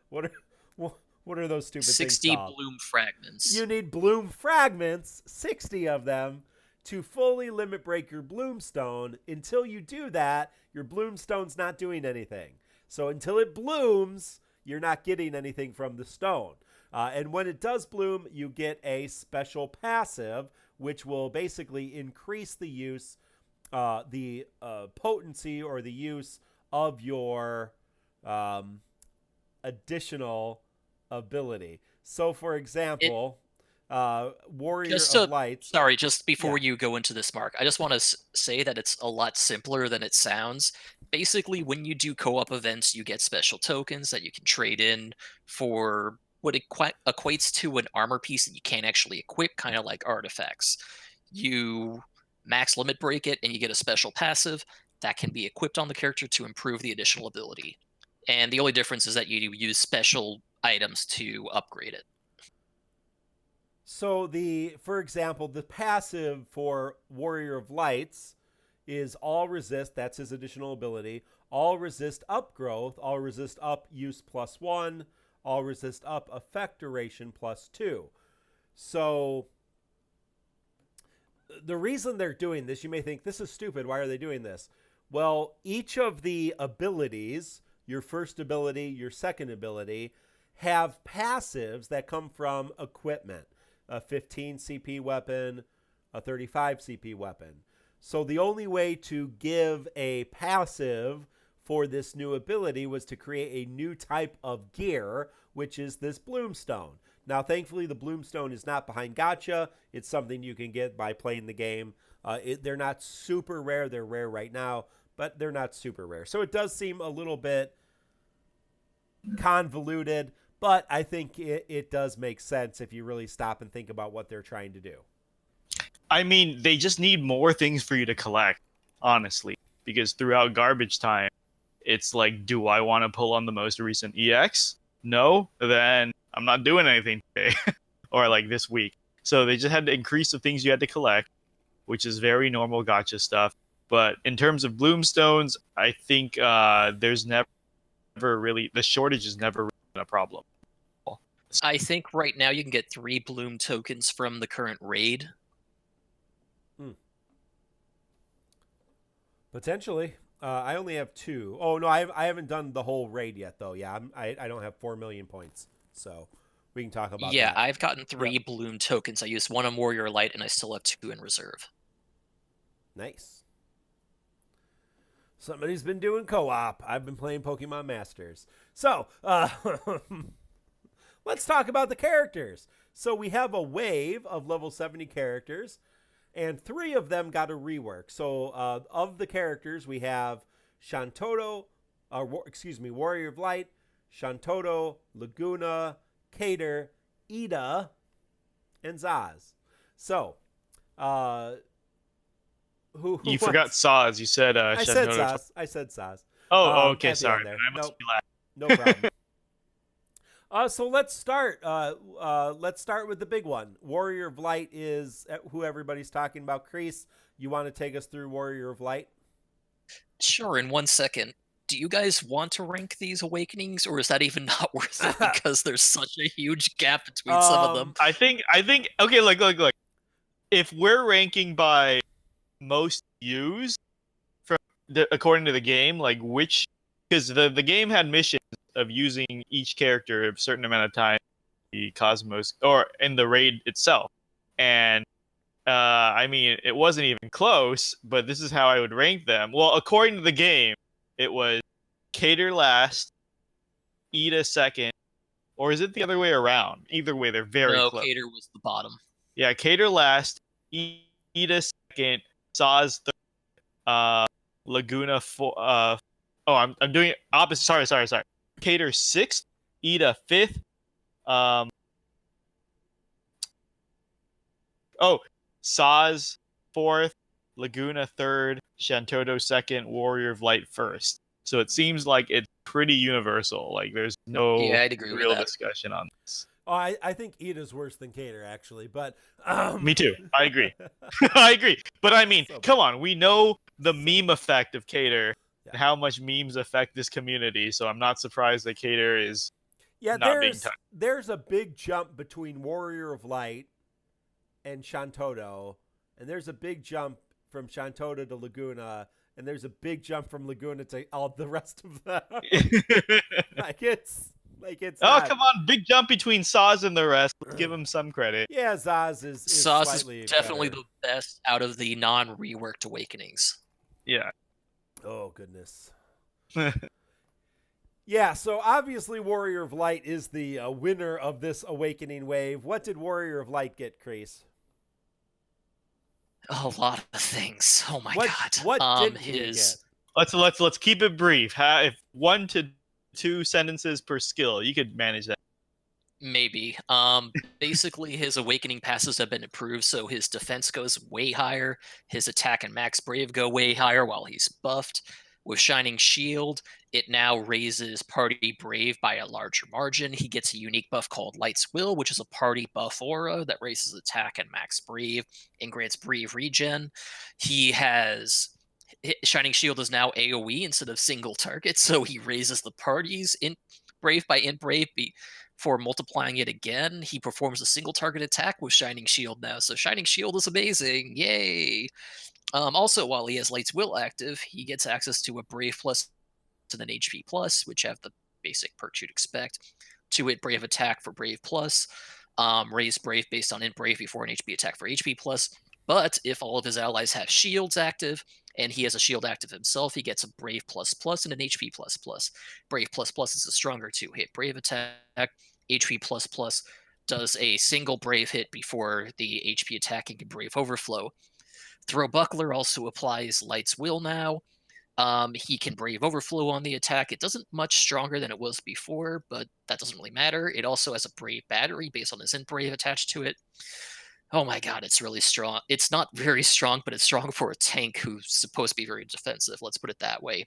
What are those stupid 60 things called? bloom fragments. You need bloom fragments, 60 of them, to fully limit break your bloomstone. Until you do that, your bloomstone's not doing anything. So until it blooms, you're not getting anything from the stone. And when it does bloom, you get a special passive, which will basically increase the use, the potency or the use of your additional ability. So, for example, Warrior of Lights. Sorry, just before you go into this, Mark, I just want to say that it's a lot simpler than it sounds. Basically, when you do co-op events, you get special tokens that you can trade in for what equates to an armor piece that you can't actually equip, kind of like artifacts. You max limit break it, and you get a special passive that can be equipped on the character to improve the additional ability. And the only difference is that you use special items to upgrade it. So for example, the passive for Warrior of Lights is all resist. That's his additional ability. All resist up growth. All resist up use +1. All resist up effect duration +2. So the reason they're doing this, you may think this is stupid. Why are they doing this? Well, each of the abilities, your first ability, your second ability, have passives that come from equipment. A 15 CP weapon, a 35 CP weapon. So the only way to give a passive for this new ability was to create a new type of gear, which is this bloomstone. Now, thankfully, the bloomstone is not behind gacha. It's something you can get by playing the game. They're not super rare. They're rare right now, but they're not super rare. So it does seem a little bit convoluted, but I think it does make sense if you really stop and think about what they're trying to do. I mean, they just need more things for you to collect, honestly, because throughout garbage time, it's like, do I want to pull on the most recent EX? No? Then I'm not doing anything today or like this week. So they just had to increase the things you had to collect, which is very normal gacha stuff. But in terms of bloomstones, I think there's never really, the shortage is never really a problem. I think right now you can get 3 bloom tokens from the current raid. Potentially. I only have 2. Oh, no, I haven't done the whole raid yet, though. Yeah, I don't have 4 million points. So we can talk about that. Yeah, I've gotten 3 bloom tokens. I used 1 on Warrior Light, and I still have 2 in reserve. Nice. Somebody's been doing co-op. I've been playing Pokemon Masters. So, let's talk about the characters. So we have a wave of level 70 characters, and 3 of them got a rework. So of the characters, we have Warrior of Light, Shantoto, Laguna, Cater, Ida, and Zaz. So, who you forgot Saz. You said I said Zaz. I said Zaz. Oh, okay, sorry. I must be laughing. No problem. So let's start. Let's start with the big one. Warrior of Light is who everybody's talking about. Kreese, you want to take us through Warrior of Light? Sure, in 1 second. Do you guys want to rank these awakenings, or is that even not worth it because there's such a huge gap between some of them? I think okay, look. If we're ranking by most used according to the game, like which, because the game had missions of using each character a certain amount of time in the Cosmos or in the raid itself, and I mean it wasn't even close, but this is how I would rank them. Well, according to the game, it was Cater last, Ida second, Or is it the other way around? Either way, they're very No, close. Cater was the bottom. Yeah, Cater last, Ida second, Saz third, Laguna I'm doing it opposite. Sorry. Cater sixth, Ida fifth. Saz fourth, Laguna third, Shantoto second, Warrior of Light first. So it seems like it's pretty universal. Like there's no I'd agree with real that. discussion on this. Oh, I think Ida's worse than Cater, actually, but Me too. I agree. I agree. But I mean, So come on. We know the meme effect of Cater Yeah. and how much memes affect this community. So I'm not surprised that Cater is yeah, not being touched. there's a big jump between Warrior of Light and Shantoto, and there's a big jump from Shantoto to Laguna, and there's a big jump from Laguna to all the rest of them. It's oh, not, come on. Big jump between Saz and the rest. Let's give him some credit. Yeah, Zaz is Saz slightly is definitely better. the best out of the non-reworked awakenings. Yeah. Oh, goodness. Yeah, so obviously Warrior of Light is the winner of this awakening wave. What did Warrior of Light get, Kreese? A lot of things. Oh my god. What didn't he get? Let's keep it brief. If 1 to 2 sentences per skill, you could manage that. Maybe. Basically, his awakening passes have been improved, so his defense goes way higher. His attack and max brave go way higher while he's buffed. With Shining Shield, it now raises party brave by a larger margin. He gets a unique buff called Light's Will, which is a party buff aura that raises attack and max brave and grants brave regen. He has Shining Shield is now AoE instead of single target, so he raises the party's brave by int brave for multiplying it again. He performs a single target attack with Shining Shield now, so Shining Shield is amazing. Yay! Also, while he has Light's Will active, he gets access to a Brave Plus and an HP Plus, which have the basic perks you'd expect. 2-hit Brave attack for Brave Plus, raise Brave based on int Brave before an HP attack for HP Plus. But if all of his allies have shields active, and he has a shield active himself, he gets a Brave Plus Plus and an HP Plus Plus. Brave Plus Plus is a stronger 2-hit Brave attack. HP Plus Plus does a single Brave hit before the HP attack and can Brave Overflow. Throw Buckler also applies Light's Will now. He can Brave Overflow on the attack. It doesn't much stronger than it was before, but that doesn't really matter. It also has a Brave Battery based on his Int Brave attached to it. Oh my god, it's really strong. It's not very strong, but it's strong for a tank who's supposed to be very defensive, let's put it that way.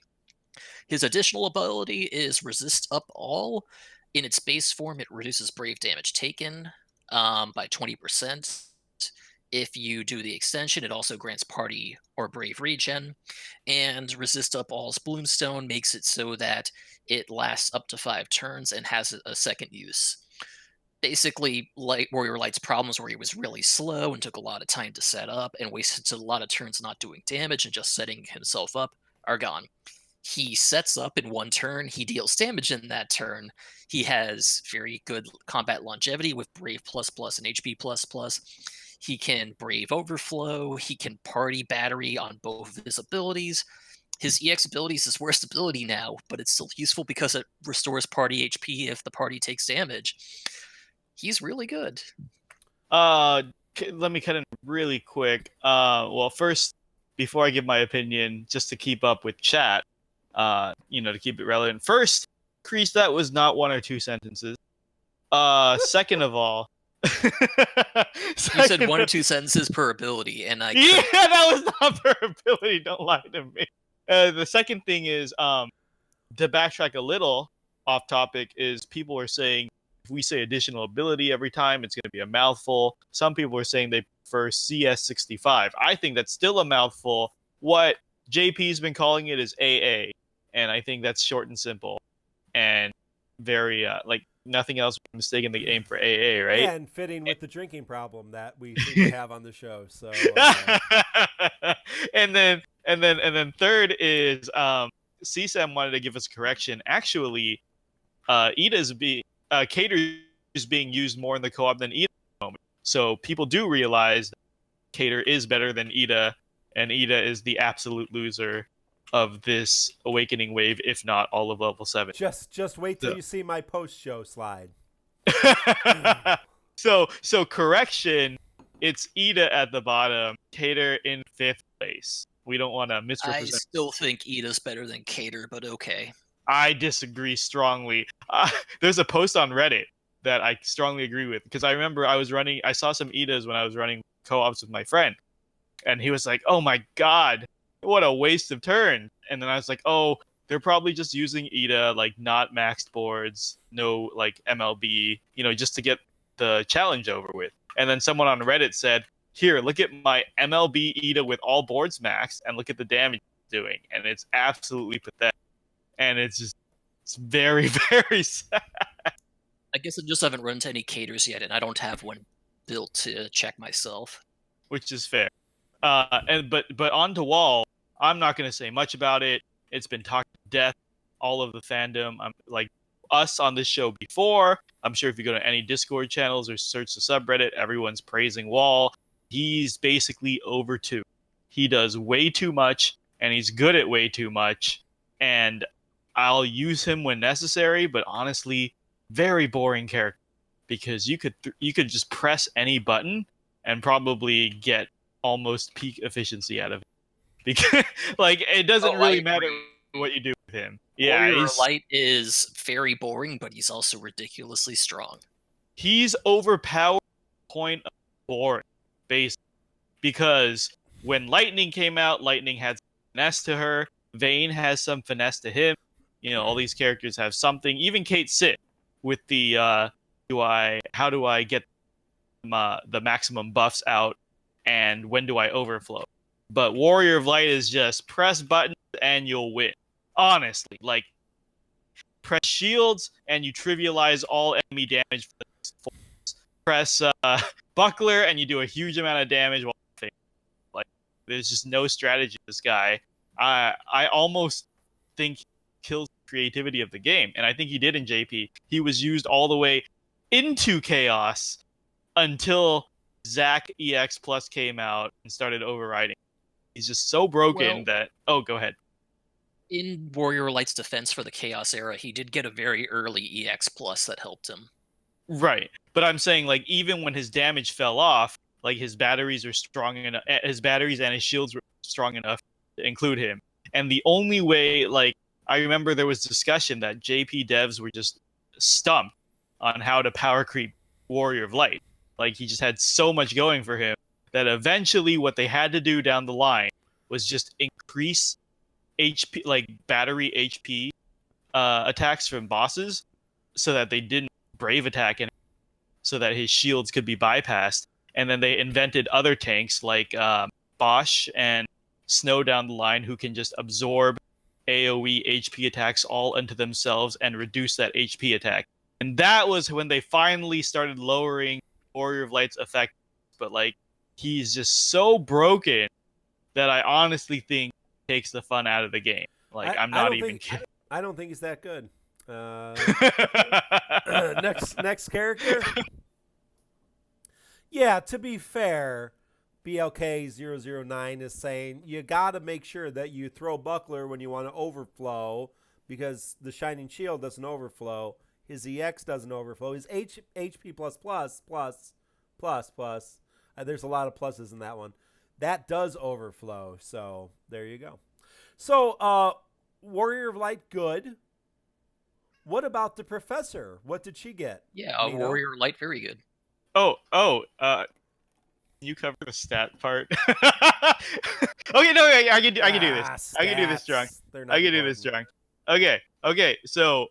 His additional ability is Resist Up All. In its base form, it reduces Brave damage taken by 20%. If you do the extension, it also grants party or brave regen, and Resist Up All's Bloomstone makes it so that it lasts up to 5 turns and has a second use. Basically, Warrior Light's problems where he was really slow and took a lot of time to set up and wasted a lot of turns not doing damage and just setting himself up are gone. He sets up in 1 turn, he deals damage in that turn. He has very good combat longevity with Brave Plus Plus and HP Plus Plus. He can Brave Overflow. He can Party Battery on both of his abilities. His EX ability is his worst ability now, but it's still useful because it restores party HP if the party takes damage. He's really good. Let me cut in really quick. Well, first, before I give my opinion, just to keep up with chat, to keep it relevant. First, Kreese, that was not 1 or 2 sentences. Second of all, you said 1 or 2 sentences per ability, and I that was not per ability. Don't lie to me. The second thing is, to backtrack a little off topic, is people are saying if we say additional ability every time, it's going to be a mouthful. Some people are saying they prefer CS65. I think that's still a mouthful. What JP's been calling it is AA, and I think that's short and simple, and very nothing else mistakenly aim for AA, right? Yeah, and fitting with the drinking problem that we seem to have on the show. So, and then third is CSAM wanted to give us a correction. Actually, Cater is being used more in the co-op than Ida at the moment. So people do realize that Cater is better than Ida, and Ida is the absolute loser of this awakening wave, if not all of level 7. just wait till you see my post-show slide. So correction, it's Ida at the bottom, Cater in 5th place. We don't want to I misrepresent. still think Ida's better than Cater, but okay. I disagree strongly. There's a post on Reddit that I strongly agree with, because I remember I saw some Idas when I was running co-ops with my friend, and he was like, "Oh my god, what a waste of turn." And then I was like, "Oh, they're probably just using Ida, like not maxed boards, no like MLB, just to get the challenge over with." And then someone on Reddit said, "Here, look at my MLB Ida with all boards maxed, and look at the damage it's doing." And it's absolutely pathetic. And it's very, very sad. I guess I just haven't run into any Caters yet, and I don't have one built to check myself. Which is fair. But on to Wall, I'm not going to say much about it. It's been talked to death, all of the fandom. I'm like us on this show before. I'm sure if you go to any Discord channels or search the subreddit, everyone's praising Wall. He's basically over 2. He does way too much, and he's good at way too much. And I'll use him when necessary, but honestly, very boring character, because you could just press any button and probably get almost peak efficiency out of it. Because like it doesn't really matter what you do with him. Yeah, Warrior Light is very boring, but he's also ridiculously strong. He's overpowered point of boring, basically, because when Lightning came out, Lightning had finesse to her. Vayne has some finesse to him. All these characters have something. Even Kate Sith with the how do I get the maximum buffs out, and when do I overflow? But Warrior of Light is just press buttons and you'll win. Honestly, like press shields and you trivialize all enemy damage for the next 4 minutes. Press Buckler and you do a huge amount of damage while failing. Like there's just no strategy to this guy. I almost think he kills the creativity of the game, and I think he did in JP. He was used all the way into Chaos until Zac EX Plus came out and started overriding. He's just so broken that... Oh, go ahead. In Warrior Light's defense for the Chaos era, he did get a very early EX Plus that helped him. Right. But I'm saying, like, even when his damage fell off, like, his batteries are strong enough... His batteries and his shields were strong enough to include him. And the only way, like, I remember there was discussion that JP devs were just stumped on how to power creep Warrior of Light. Like, he just had so much going for him that eventually what they had to do down the line was just increase HP, like battery HP attacks from bosses, so that they didn't brave attack and so that his shields could be bypassed. And then they invented other tanks like Bosch and Snow down the line, who can just absorb AoE HP attacks all into themselves and reduce that HP attack. And that was when they finally started lowering Warrior of Light's effect. But like, he's just so broken that I honestly think it takes the fun out of the game. Like, I'm not even kidding. I don't think he's that good. Next character. Yeah, to be fair, BLK009 is saying you got to make sure that you throw Buckler when you want to overflow, because the Shining Shield doesn't overflow. His EX doesn't overflow. His HP plus. There's a lot of pluses in that one. That does overflow. So there you go. So Warrior of Light, good. What about the Professor? What did she get? Yeah, Warrior Light, very good. Can you cover the stat part? Okay, no, I can do this. Stats. I can do this, Drunk. I can do this, Drunk. Okay. So,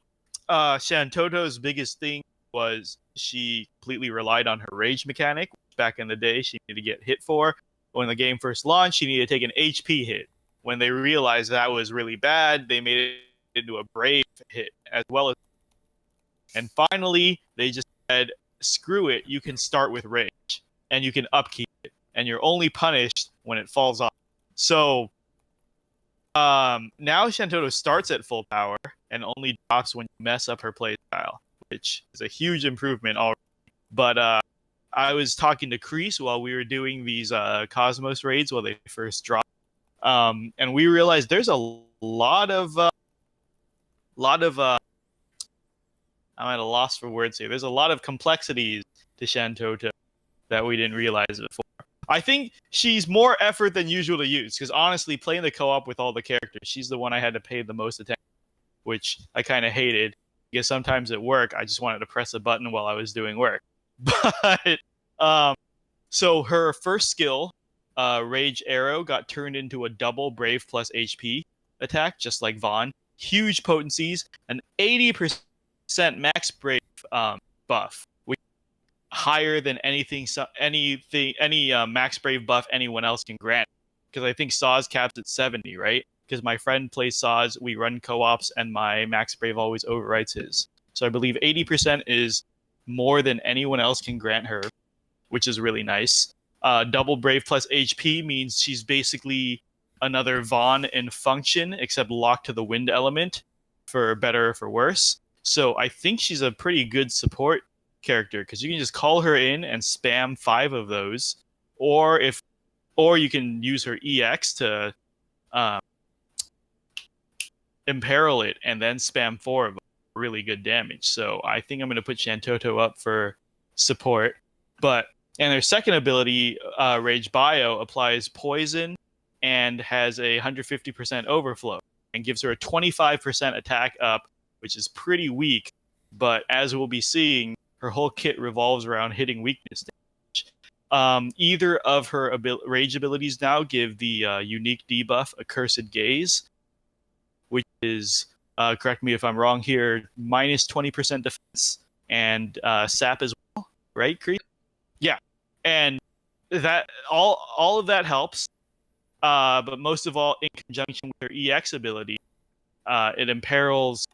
Shantoto's biggest thing was she completely relied on her rage mechanic. Back in the day, she needed to get hit for. When the game first launched, she needed to take an HP hit. When they realized that was really bad, they made it into a brave hit as well as. And finally, they just said, "Screw it! You can start with rage, and you can upkeep it, and you're only punished when it falls off." So, now Shantoto starts at full power and only drops when you mess up her playstyle, which is a huge improvement already. But I was talking to Kreese while we were doing these Cosmos raids while they first dropped, and we realized there's a lot of I'm at a loss for words here. There's a lot of complexities to Shantoto that we didn't realize before. I think she's more effort than usual to use, because honestly, playing the co-op with all the characters, she's the one I had to pay the most attention, which I kind of hated, because sometimes at work, I just wanted to press a button while I was doing work. But, so her first skill, Rage Arrow, got turned into a double Brave plus HP attack, just like Vaughn. Huge potencies, an 80% max Brave buff, which is higher than any max Brave buff anyone else can grant. Because I think Saw's caps at 70, right? Because my friend plays Saw's, we run co-ops, and my max Brave always overwrites his. So I believe 80% is more than anyone else can grant her, which is really nice. Double Brave plus HP means she's basically another Vaughn in function, except locked to the wind element, for better or for worse. So I think she's a pretty good support character, because you can just call her in and spam 5 of those, or you can use her EX to imperil it and then spam 4 of them. Really good damage. So I think I'm going to put Shantoto up for support. And their second ability, Rage Bio, applies poison and has a 150% overflow and gives her a 25% attack up, which is pretty weak. But as we'll be seeing, her whole kit revolves around hitting weakness damage. Either of her rage abilities now give the unique debuff Accursed Gaze, which is, correct me if I'm wrong here, minus 20% defense and sap as well, right, Creed? Yeah. And that all of that helps, but most of all, in conjunction with her EX ability, it imperils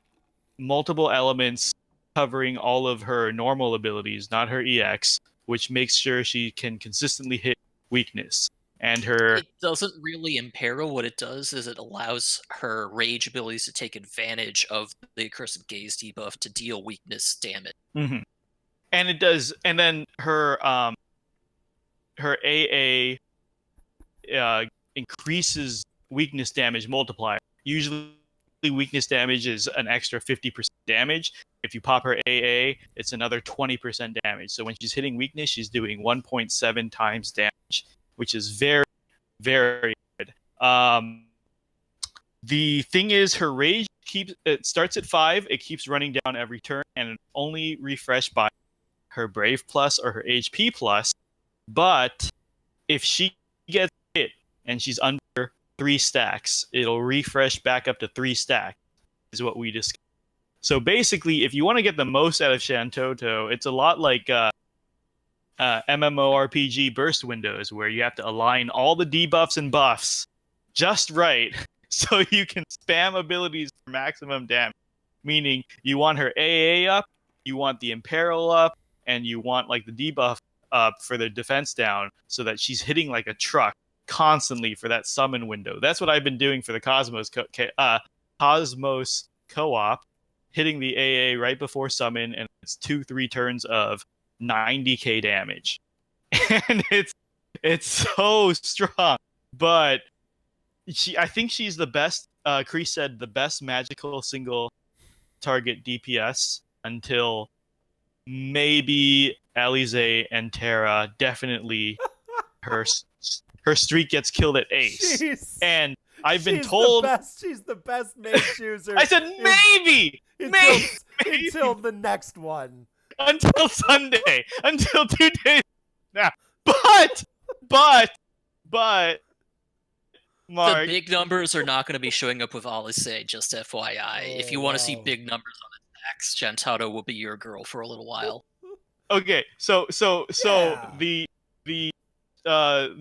multiple elements covering all of her normal abilities, not her EX, which makes sure she can consistently hit weakness. And it doesn't really imperil. What it does is it allows her rage abilities to take advantage of the Accursed Gaze debuff to deal weakness damage. Mm-hmm. And it does, and then her AA increases weakness damage multiplier. Usually weakness damage is an extra 50% damage. If you pop her AA, it's another 20% damage. So when she's hitting weakness, she's doing 1.7 times damage, which is very, very good. The thing is, her rage it starts at 5, it keeps running down every turn, and it only refreshed by her Brave plus or her HP plus. But if she gets hit and she's under 3 stacks, it'll refresh back up to 3 stacks, is what we discussed. So basically, if you want to get the most out of Shantoto, it's a lot like MMORPG burst windows, where you have to align all the debuffs and buffs just right so you can spam abilities for maximum damage. Meaning, you want her AA up, you want the Imperil up, and you want like the debuff up for the defense down, so that she's hitting like a truck constantly for that summon window. That's what I've been doing for the Cosmos co-op, hitting the AA right before summon, and it's 2-3 turns of 90k damage. And it's so strong. But I think she's the best, Kreese said, the best magical single target DPS until maybe Alize and Terra. Definitely her streak gets killed at Ace. Jeez. And I've been told she's the best mage user. I said maybe until the next one. Until Sunday. Until 2 days now. But Mark, the big numbers are not going to be showing up with Alice, just FYI. If you want to see big numbers on attacks, Shantoto will be your girl for a little while. Okay, so Yeah. the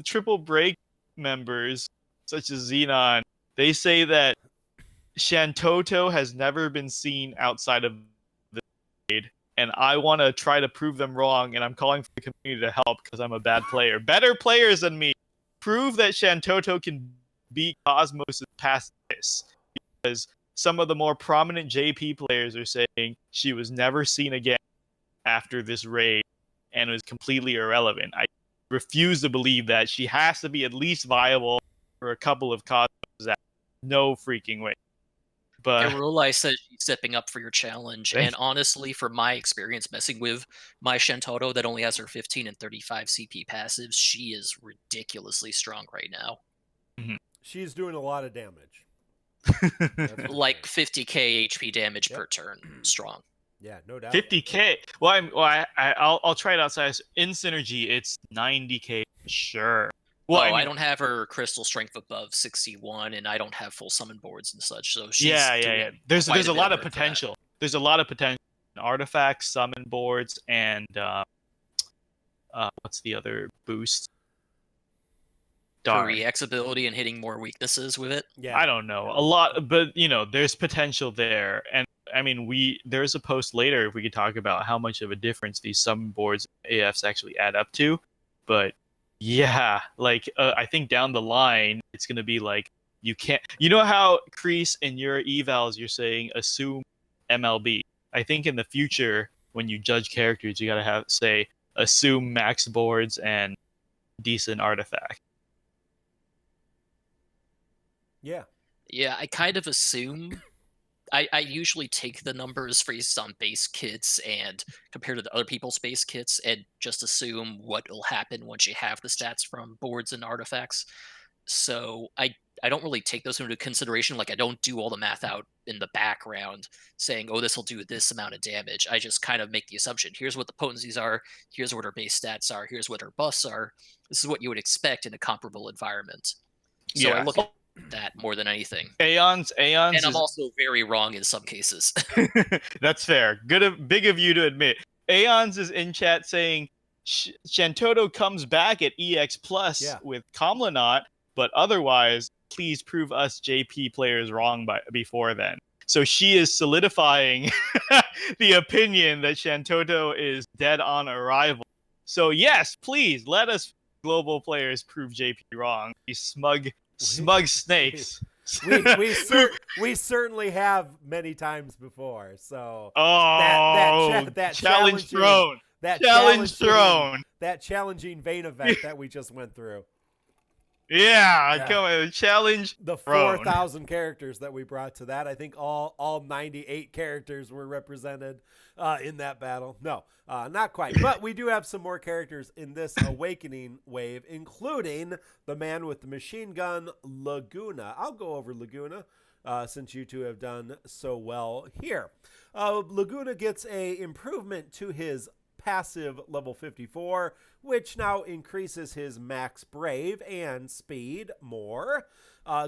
triple break members, such as Xenon, they say that Shantoto has never been seen outside of the raid, and I want to try to prove them wrong, and I'm calling for the community to help because I'm a bad player. Better players than me, prove that Shantoto can beat Cosmos past this, because some of the more prominent JP players are saying she was never seen again after this raid and was completely irrelevant. I refuse to believe that. She has to be at least viable for a couple of Cosmos. No freaking way. But Irulai says she's stepping up for your challenge, and honestly, from my experience messing with my Shantotto that only has her 15 and 35 CP passives, she is ridiculously strong right now. She's doing a lot of damage. Like 50k HP damage per turn. Strong. Yeah, no doubt. 50k. Well, I'll try it outside. In Synergy, it's 90k. Sure. Well, I don't have her crystal strength above 61, and I don't have full summon boards and such. So she's yeah. There's a lot of potential. There's a lot of potential. Artifacts, summon boards, and what's the other boost? Her EX ability and hitting more weaknesses with it. Yeah, I don't know a lot, but there's potential there. And I mean, there's a post later if we could talk about how much of a difference these summon boards and AFs actually add up to. But yeah, like I think down the line it's gonna be like you can't. You know how Kreese in your evals you're saying assume MLB. I think in the future when you judge characters you gotta say assume max boards and decent artifact. Yeah, I kind of assume. I usually take the numbers based on base kits and compared to the other people's base kits and just assume what will happen once you have the stats from boards and artifacts. So I don't really take those into consideration. Like I don't do all the math out in the background saying, oh, this will do this amount of damage. I just kind of make the assumption. Here's what the potencies are. Here's what her base stats are. Here's what her buffs are. This is what you would expect in a comparable environment. So I look at that more than anything. Aeons, and I'm also very wrong in some cases. That's fair. Big of you to admit. Aeons is in chat saying Shantotto comes back at EX Plus with Kamlanot, but otherwise, please prove us JP players wrong before then. So she is solidifying the opinion that Shantotto is dead on arrival. So yes, please let us global players prove JP wrong. These smug snakes. We certainly have many times before. So that challenge thrown. That challenging vein event that we just went through. Yeah, come on, challenge. The 4,000 characters that we brought to that. I think all 98 characters were represented in that battle. No, not quite. But we do have some more characters in this Awakening wave, including the man with the machine gun, Laguna. I'll go over Laguna since you two have done so well here. Laguna gets a improvement to his passive level 54, which now increases his max brave and speed more.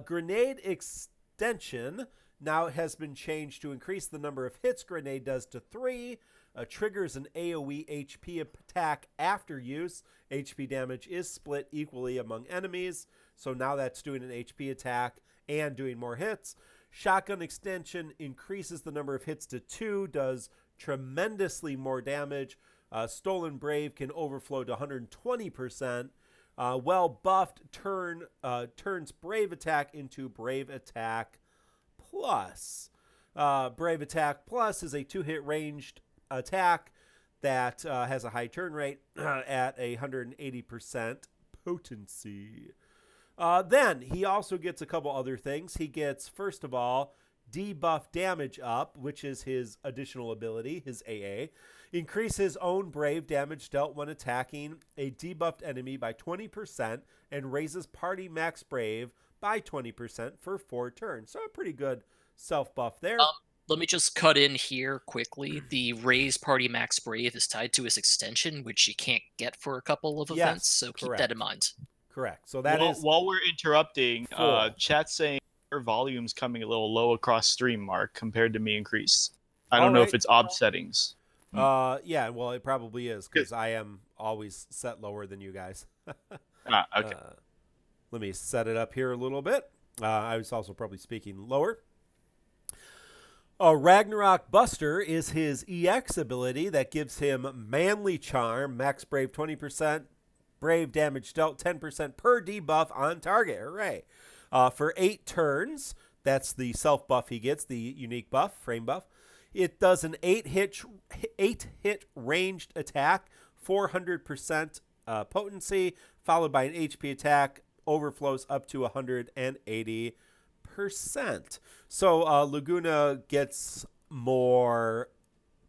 Grenade extension now has been changed to increase the number of hits Grenade does to 3. Triggers an AoE HP attack after use. HP damage is split equally among enemies, so now that's doing an HP attack and doing more hits. Shotgun extension increases the number of hits to 2, does tremendously more damage. Stolen Brave can overflow to 120%. Well buffed turns Brave Attack into Brave Attack Plus. Brave Attack Plus is a 2-hit ranged attack that has a high turn rate at 180% potency. Then he also gets a couple other things. He gets, first of all, debuff damage up, which is his additional ability, his AA. Increase his own brave damage dealt when attacking a debuffed enemy by 20% and raises party max brave by 20% for 4 turns. So a pretty good self-buff there. Let me just cut in here quickly. The raise party max brave is tied to his extension, which you can't get for a couple of events, so keep that in mind. Correct. So that is... While we're interrupting, chat's saying her volume's coming a little low across stream, Mark, compared to me and Kreese. I don't know if it's ob settings. Yeah, well, it probably is, because I am always set lower than you guys. Okay. Let me set it up here a little bit. I was also probably speaking lower. Ragnarok Buster is his EX ability that gives him Manly Charm, max brave 20%, brave damage dealt 10% per debuff on target. Hooray. For 8 turns, that's the self buff he gets, the unique buff, frame buff. It does an 8-hit ranged attack, 400% potency, followed by an HP attack, overflows up to 180%. 10%. So Laguna gets more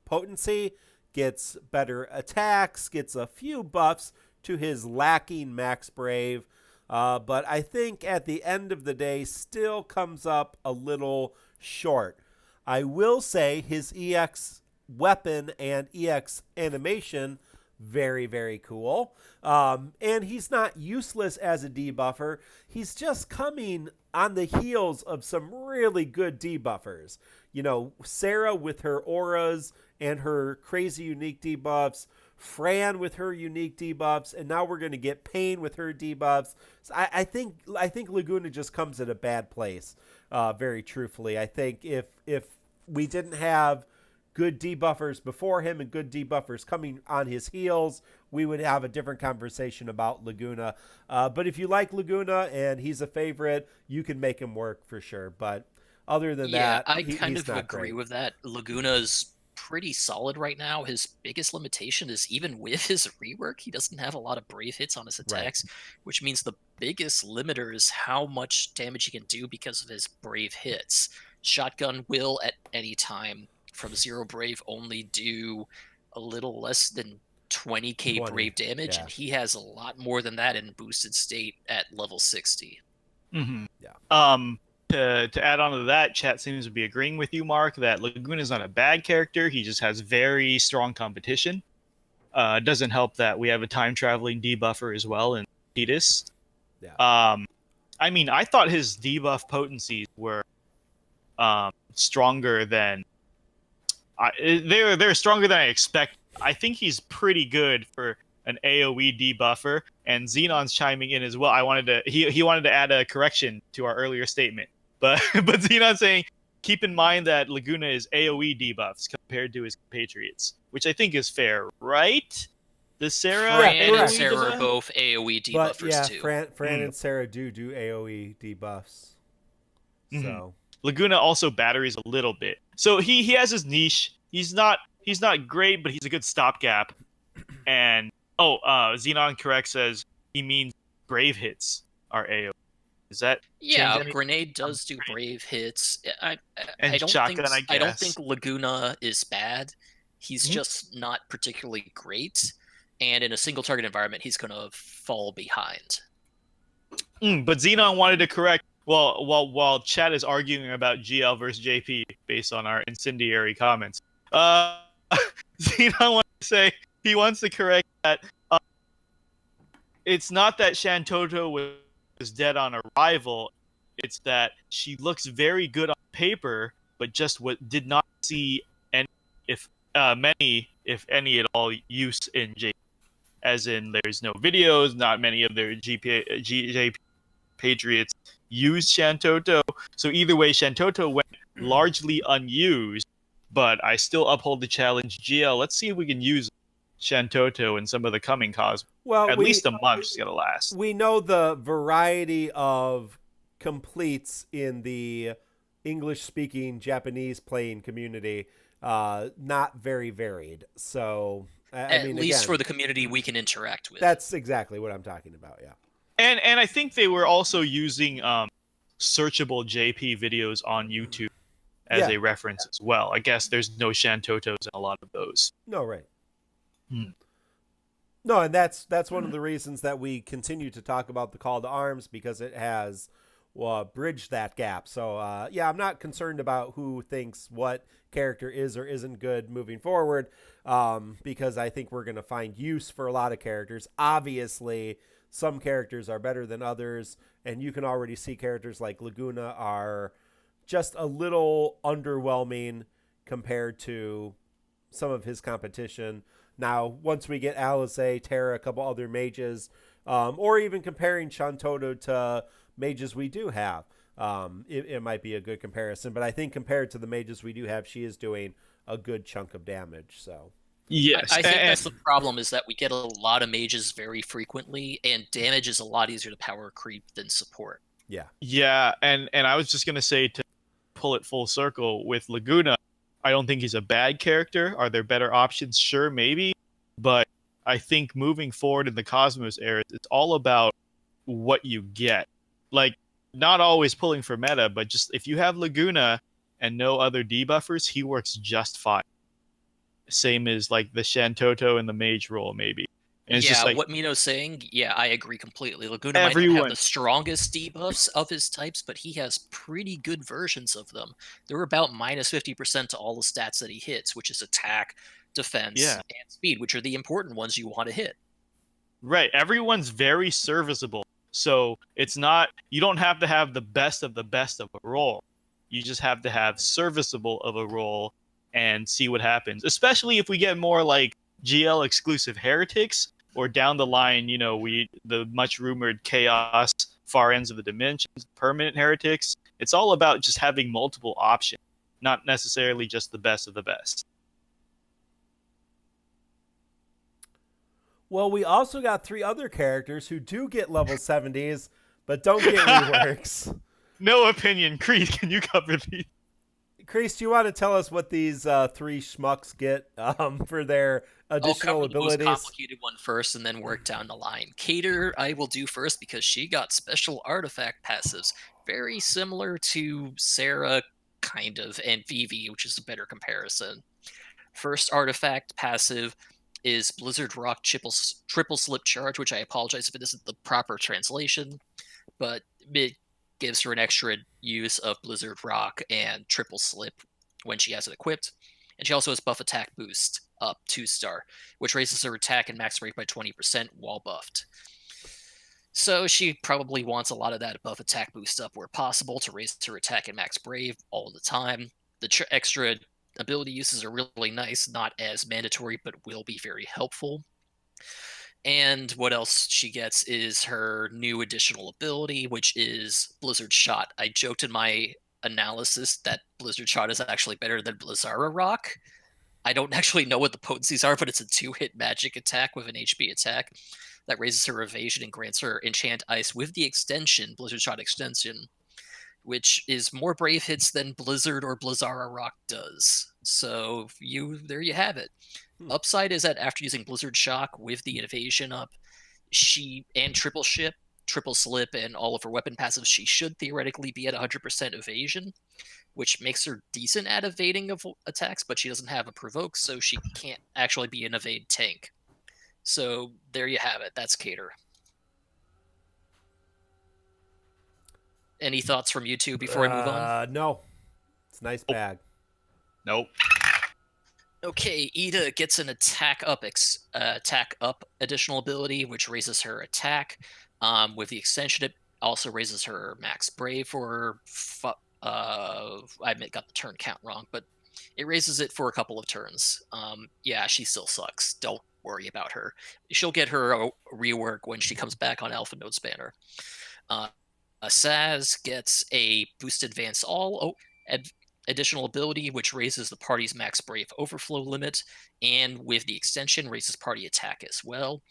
potency, gets better attacks, gets a few buffs to his lacking Max Brave. But I think at the end of the day, still comes up a little short. I will say his EX weapon and EX animation, very, very cool. And he's not useless as a debuffer. He's just coming on the heels of some really good debuffers. You know, Sarah with her auras and her crazy unique debuffs, Fran with her unique debuffs, and now we're going to get Pain with her debuffs. So I think Laguna just comes at a bad place, very truthfully. I think if we didn't have good debuffers before him and good debuffers coming on his heels, we would have a different conversation about Laguna. But if you like Laguna and he's a favorite, you can make him work for sure. But other than that, I kind he's of not agree great. with that. Laguna's pretty solid right now. His biggest limitation is even with his rework, he doesn't have a lot of brave hits on his attacks, which means the biggest limiter is how much damage he can do because of his brave hits. Shotgun will at any time from 0 brave only do a little less than 20k 20, brave damage, yeah. and he has a lot more than that in boosted state at level 60. Mm-hmm. Yeah. To add on to that, chat seems to be agreeing with you, Mark, that Laguna is not a bad character. He just has very strong competition. It doesn't help that we have a time traveling debuffer as well in Titus. Yeah. I mean, I thought his debuff potencies were stronger than they're stronger than I expected. I think he's pretty good for an AoE debuffer, and Xenon's chiming in as well. He wanted to add a correction to our earlier statement, but Xenon's saying keep in mind that Laguna is AoE debuffs compared to his compatriots, which I think is fair, right? The Sarah Fran and correct. Sarah are debuff? both AoE debuffers But yeah, too. Fran and Sarah do AoE debuffs. So Laguna also batteries a little bit. So he has his niche. He's not great, but he's a good stopgap. And Xenon correct says he means brave hits are AoE. Is that Yeah, change Grenade does do brave hits. I don't shotgun, think I I don't guess. think Laguna is bad. He's just not particularly great, and in a single target environment, he's gonna fall behind. But Xenon wanted to correct. Well, while Chad is arguing about GL versus JP based on our incendiary comments, Xenon wants to say he wants to correct that it's not that Shantoto was dead on arrival. It's that she looks very good on paper, but just did not see many, if any at all, use in JP. As in, there's no videos, not many of their JP Patriots used Shantoto. So either way, Shantoto went largely unused, but I still uphold the challenge. GL, let's see if we can use Shantoto in some of the coming cosmos. Well, at least a month's gonna last. We know the variety of completes in the English-speaking Japanese playing community, not very varied. So At least for the community we can interact with. That's exactly what I'm talking about. Yeah. And I think they were also using searchable JP videos on YouTube as a reference as well. I guess there's no Shantotos in a lot of those. No, right. No, and that's one of the reasons that we continue to talk about the Call to Arms, because it has bridged that gap. So, I'm not concerned about who thinks what character is or isn't good moving forward, because I think we're going to find use for a lot of characters. Obviously, some characters are better than others, and you can already see characters like Laguna are just a little underwhelming compared to some of his competition. Now, once we get Alice, Terra, a couple other mages, or even comparing Shantoto to mages we do have, it might be a good comparison. But I think compared to the mages we do have, she is doing a good chunk of damage. So yes, I think that's the problem, is that we get a lot of mages very frequently, and damage is a lot easier to power creep than support. Yeah, and I was just gonna say, to pull it full circle with Laguna, I don't think he's a bad character. Are there better options? Sure, maybe. But I think moving forward in the Cosmos era, it's all about what you get. Like, not always pulling for meta, but just if you have Laguna and no other debuffers, he works just fine. Same as like the Shantoto and the mage role, maybe. And it's Yeah, just like what Mino's saying, yeah, I agree completely. Laguna might not have everyone. the strongest debuffs of his types, but he has pretty good versions of them. They're about minus 50% to all the stats that he hits, which is attack, defense, Yeah. and speed, which are the important ones you want to hit. Right. Everyone's very serviceable. So it's not, you don't have to have the best of a role. You just have to have serviceable of a role and see what happens. Especially if we get more like GL exclusive heretics, or down the line, you know, the much rumored chaos, far ends of the dimensions, permanent heretics. It's all about just having multiple options, not necessarily just the best of the best. Well, we also got 3 other characters who do get level 70s, but don't get reworks. No opinion. Creed, can you cover these? Kreese, do you want to tell us what these 3 schmucks get for their additional I'll cover abilities? the most complicated one first and then work down the line. Cater, I will do first because she got special artifact passives, very similar to Sarah, kind of, and Vivi, which is a better comparison. First artifact passive is Blizzard Rock triple slip charge, which I apologize if it isn't the proper translation, but it gives her an extra use of Blizzard Rock and triple slip when she has it equipped. And she also has buff attack boost up 2-star, which raises her attack and max rate by 20% while buffed. So she probably wants a lot of that buff attack boost up where possible to raise her attack and max brave all the time. The extra ability uses are really nice, not as mandatory, but will be very helpful. And what else she gets is her new additional ability, which is Blizzard Shot. I joked in my analysis that Blizzard Shot is actually better than Blizzara Rock. I don't actually know what the potencies are, but it's a 2-hit magic attack with an HP attack that raises her evasion and grants her Enchant Ice with the extension, Blizzard Shot extension, which is more brave hits than Blizzard or Blizzara Rock does. So there you have it. Upside is that after using Blizzard Shock with the evasion up, and triple slip, and all of her weapon passives, she should theoretically be at 100% evasion, which makes her decent at evading of attacks, but she doesn't have a provoke, so she can't actually be an evade tank. So there you have it. That's Cater. Any thoughts from you two before I move on? No. It's a nice bag. Nope. Okay, Ida gets an attack up additional ability, which raises her attack. With the extension, it also raises her max brave for. I got the turn count wrong, but it raises it for a couple of turns. Yeah, she still sucks. Don't worry about her. She'll get her rework when she comes back on Alpha Nodes banner. Saz gets a boost advance additional ability, which raises the party's max brave overflow limit, and with the extension, raises party attack as well.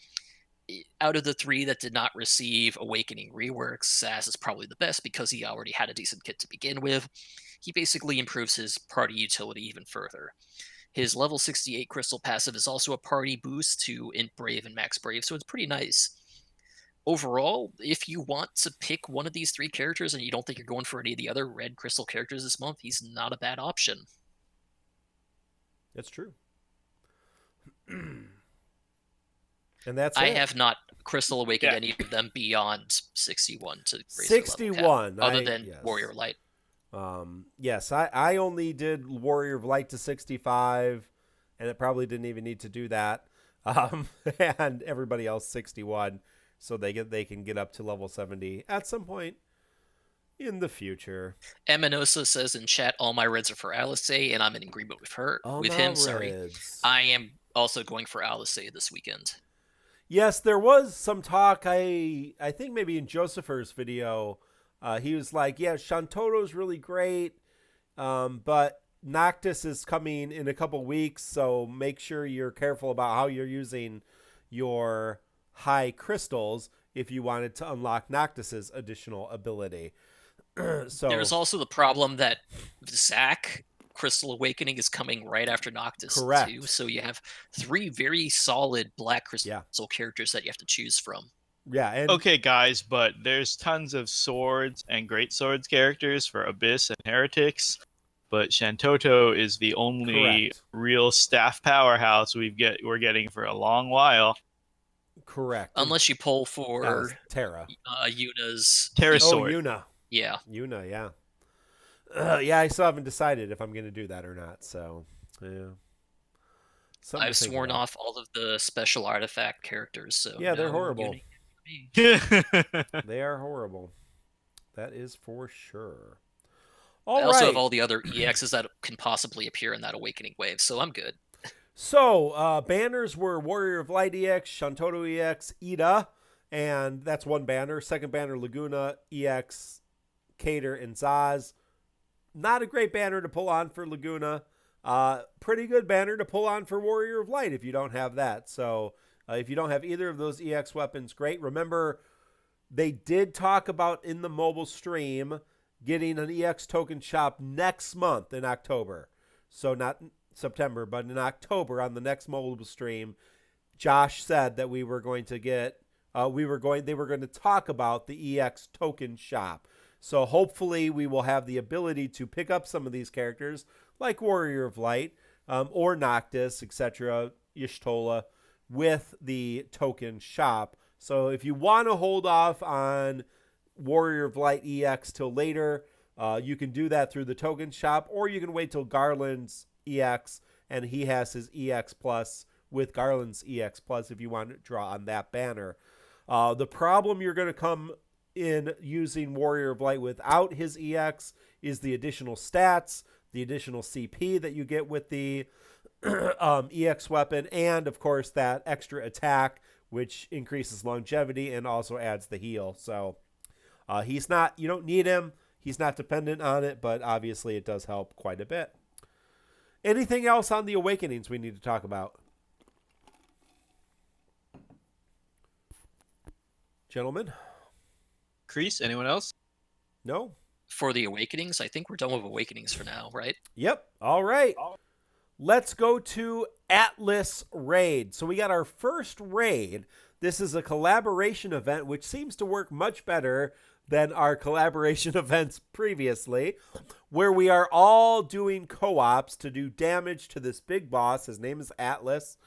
Out of the 3 that did not receive Awakening reworks, Saz is probably the best because he already had a decent kit to begin with. He basically improves his party utility even further. His level 68 crystal passive is also a party boost to Int Brave and Max Brave, so it's pretty nice. Overall, if you want to pick one of these 3 characters and you don't think you're going for any of the other red crystal characters this month, he's not a bad option. That's true. And that's I it. have not crystal awakened any of them beyond 61 to raise 61 cap, other than Warrior Light. Yes, I only did Warrior of Light to 65, and it probably didn't even need to do that. And everybody else 61, so they can get up to level 70 at some point in the future. Eminosa says in chat, all my reds are for Alice, and I'm in agreement with her. Reds. I am also going for Alice this weekend. Yes, there was some talk. I think maybe in Josepher's video, he was like, yeah, Shantoto's really great, but Noctis is coming in a couple weeks, so make sure you're careful about how you're using your high crystals if you wanted to unlock Noctis's additional ability. So there's also the problem that Zac Crystal Awakening is coming right after Noctis too, so you have 3 very solid black crystal characters that you have to choose from. Yeah, and Okay, guys, but there's tons of swords and great swords characters for Abyss and Heretics, but Shantoto is the only correct. real staff powerhouse we're getting for a long while. Correct. And Unless you pull for Terra. Yuna's Terra Oh, sword. Yuna. Yeah. Yuna, yeah. Yeah, I still haven't decided if I'm going to do that or not. So, yeah. Something to I've think sworn about. off all of the special artifact characters, so Yeah, they're no horrible. Yuna for me. They are horrible. That is for sure. I All also have right. all the other EXs that can possibly appear in that Awakening wave, so I'm good. So, banners were Warrior of Light EX, Shantoto EX, Ida, and that's one banner. Second banner, Laguna EX, Cater, and Zaz. Not a great banner to pull on for Laguna. Pretty good banner to pull on for Warrior of Light if you don't have that. So, if you don't have either of those EX weapons, great. Remember, they did talk about in the mobile stream getting an EX token shop next month in October. So, not September, but in October on the next mobile stream, Josh said that we were going to get they were going to talk about the EX token shop. So hopefully we will have the ability to pick up some of these characters like Warrior of Light or Noctis, etc., Y'shtola with the token shop. So if you want to hold off on Warrior of Light EX till later, you can do that through the token shop, or you can wait till Garland's EX and he has his EX Plus with Garland's EX Plus if you want to draw on that banner. The problem you're going to come in using Warrior of Light without his EX is the additional stats, the additional CP that you get with the EX weapon, and of course that extra attack, which increases longevity and also adds the heal. So he's not, you don't need him. He's not dependent on it, but obviously it does help quite a bit. Anything else on the Awakenings we need to talk about? Gentlemen? Kreese, anyone else? No? For the Awakenings, I think we're done with Awakenings for now, right? Yep. All right. Let's go to Atlas Raid. So we got our first raid. This is a collaboration event, which seems to work much better than our collaboration events previously, where we are all doing co-ops to do damage to this big boss. His name is Atlas.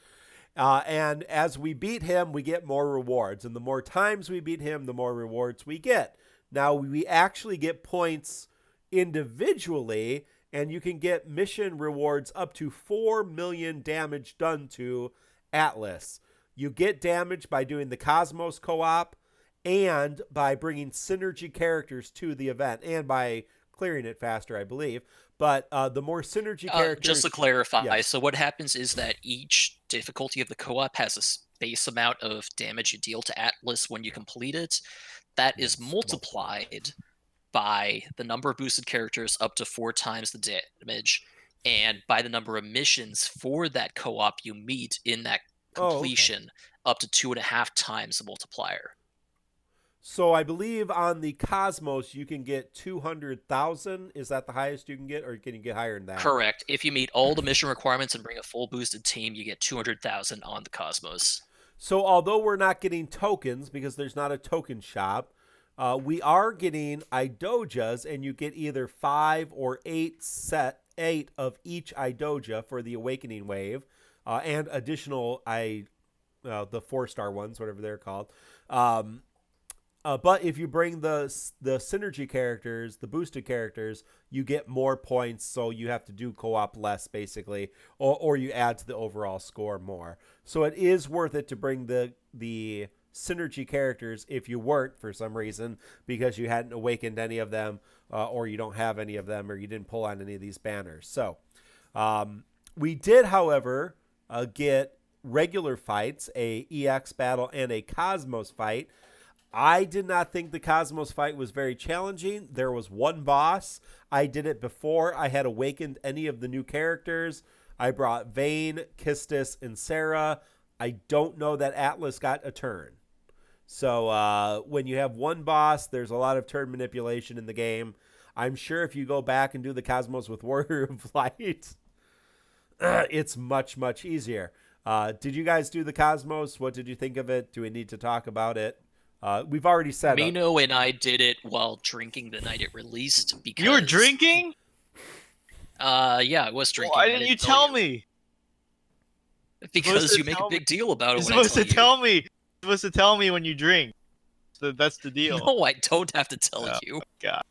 And as we beat him, we get more rewards. And the more times we beat him, the more rewards we get. Now, we actually get points individually, and you can get mission rewards up to 4 million damage done to Atlas. You get damage by doing the Cosmos co-op and by bringing synergy characters to the event and by clearing it faster, I believe. But the more synergy characters... Just to clarify, yes. So what happens is that each difficulty of the co-op has a base amount of damage you deal to Atlas when you complete it. That is multiplied by the number of boosted characters up to 4 times the damage, and by the number of missions for that co-op you meet in that completion up to 2.5 times the multiplier. So I believe on the Cosmos you can get 200,000. Is that the highest you can get, or can you get higher than that? Correct. If you meet all the mission requirements and bring a full boosted team, you get 200,000 on the Cosmos. So although we're not getting tokens because there's not a token shop, we are getting Idojas, and you get either 5 or 8 of each Idoja for the Awakening Wave, and additional the 4-star ones, whatever they're called. But if you bring the synergy characters, the boosted characters, you get more points, so you have to do co-op less, basically, or you add to the overall score more. So it is worth it to bring the synergy characters if you weren't, for some reason, because you hadn't awakened any of them, or you don't have any of them, or you didn't pull on any of these banners. So we did, however, get regular fights, a EX battle and a Cosmos fight. I did not think the Cosmos fight was very challenging. There was one boss. I did it before I had awakened any of the new characters. I brought Vayne, Kistis, and Sarah. I don't know that Atlas got a turn. So when you have one boss, there's a lot of turn manipulation in the game. I'm sure if you go back and do the Cosmos with Warrior of Light, it's much, much easier. Did you guys do the Cosmos? What did you think of it? Do we need to talk about it? We've already said Mino and I did it while drinking the night it released because You were drinking? Yeah, I was drinking. Why didn't you tell me? Because you make a big deal about it You're when I supposed tell to you. tell me. You're supposed to tell me when you drink. So that's the deal. No, I don't have to tell you. God.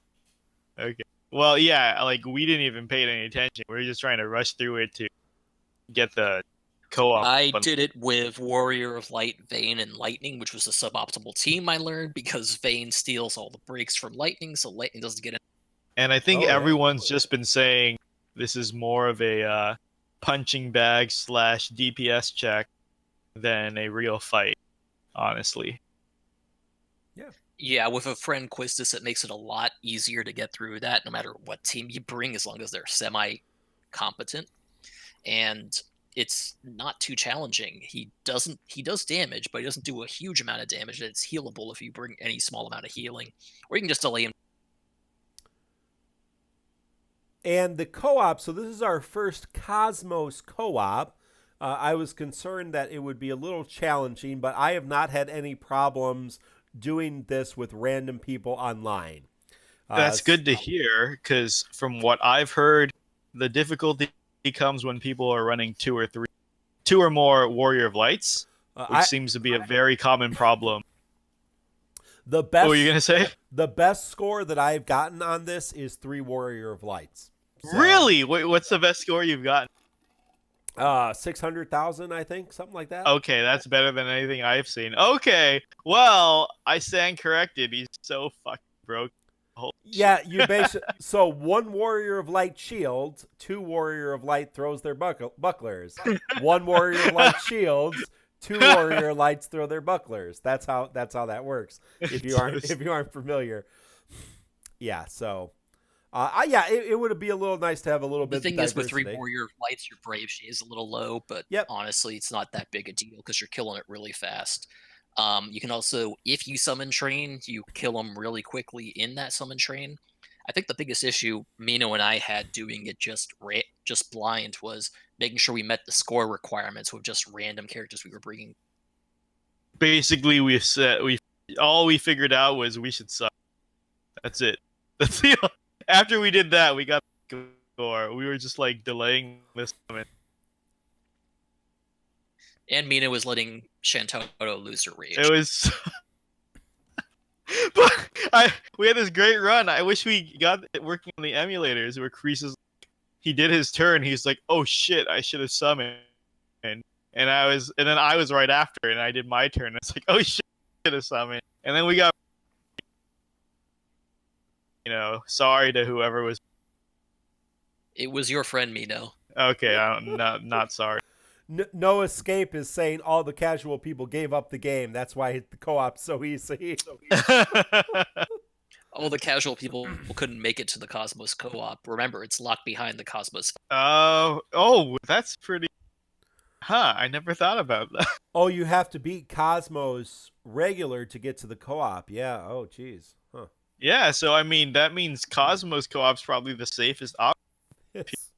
Okay. Well, yeah, like we didn't even pay any attention. We were just trying to rush through it to get the co-op. I did it with Warrior of Light, Vayne, and Lightning, which was a suboptimal team I learned because Vayne steals all the breaks from Lightning, so Lightning doesn't get it. And I think everyone's just been saying this is more of a punching bag / DPS check than a real fight, honestly. Yeah, with a friend Quistis, it makes it a lot easier to get through that, no matter what team you bring, as long as they're semi-competent. And it's not too challenging. He does damage, but he doesn't do a huge amount of damage. It's healable if you bring any small amount of healing, or you can just delay him. And the co-op, so this is our first Cosmos co-op. I was concerned that it would be a little challenging, but I have not had any problems doing this with random people online. That's good to hear, because from what I've heard, the difficulty comes when people are running two or more Warrior of Lights, which seems to be a very common problem. The best, what were you going to say? The best score that I've gotten on this is 3 Warrior of Lights. So, really? What's the best score you've gotten? 600,000, I think, something like that. Okay, that's better than anything I've seen. Okay, well, I stand corrected. He's so fucking broke. Yeah, you basically so 1 Warrior of Light shields, 2 Warrior of Light throws their bucklers, 1 Warrior of Light shields, 2 Warrior Lights throw their bucklers. That's how that works. If you aren't familiar, yeah. So, it would be a little nice to have a little bit. The thing of is, with diversity. 3 Warrior of Lights, your Brave She is a little low, but honestly, it's not that big a deal because you're killing it really fast. You can also, if you summon train, you kill them really quickly in that summon train. I think the biggest issue Mino and I had doing it just blind was making sure we met the score requirements with just random characters we were bringing. Basically, all we figured out was we should suck. That's it. That's the after we did that, we got the score. We were just like delaying this summon. And Mina was letting Shantaro lose her rage. It was... But we had this great run. I wish we got it working on the emulators where Kreese he did his turn. He's like, oh shit, I should have summoned. And then I was right after and I did my turn. It's like, oh shit, I should have summoned. And then we got, sorry to whoever was. It was your friend Mino. Okay, I'm not sorry. No Escape is saying all the casual people gave up the game. That's why the co-op's so easy. All the casual people couldn't make it to the Cosmos co-op. Remember, it's locked behind the Cosmos. Oh, that's pretty... Huh, I never thought about that. Oh, you have to beat Cosmos regular to get to the co-op. Yeah, oh, geez. Huh. Yeah, so, I mean, that means Cosmos co-op's probably the safest option. It's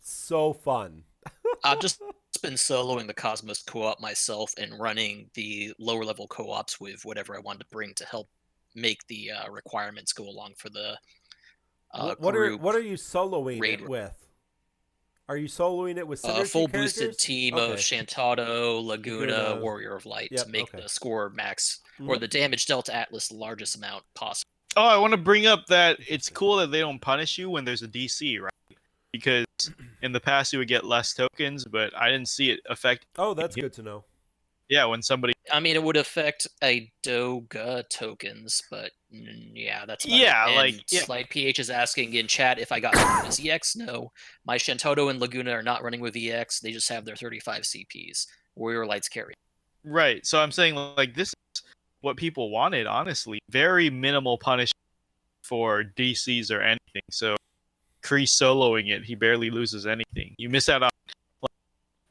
so fun. I've just been soloing the Cosmos co-op myself and running the lower level co-ops with whatever I wanted to bring to help make the requirements go along for the what are you soloing it with? Are you soloing it with synergy full characters? boosted team of Shantaro, Laguna, Warrior of Light to make the score max or the damage dealt to Atlas largest amount possible. Oh, I want to bring up that it's cool that they don't punish you when there's a DC, right? Because in the past you would get less tokens, but I didn't see it affect. Oh, that's good to know. Yeah, when somebody... I mean, it would affect a Doga tokens, but yeah, that's about it. Slight PH is asking in chat if I got Laguna's EX. No, my Shantaro and Laguna are not running with EX. They just have their 35 CPs. Warrior Lights carry. Right, so I'm saying like this is what people wanted, honestly. Very minimal punishment for DCs or anything. So Kreese soloing it, he barely loses anything. You miss out on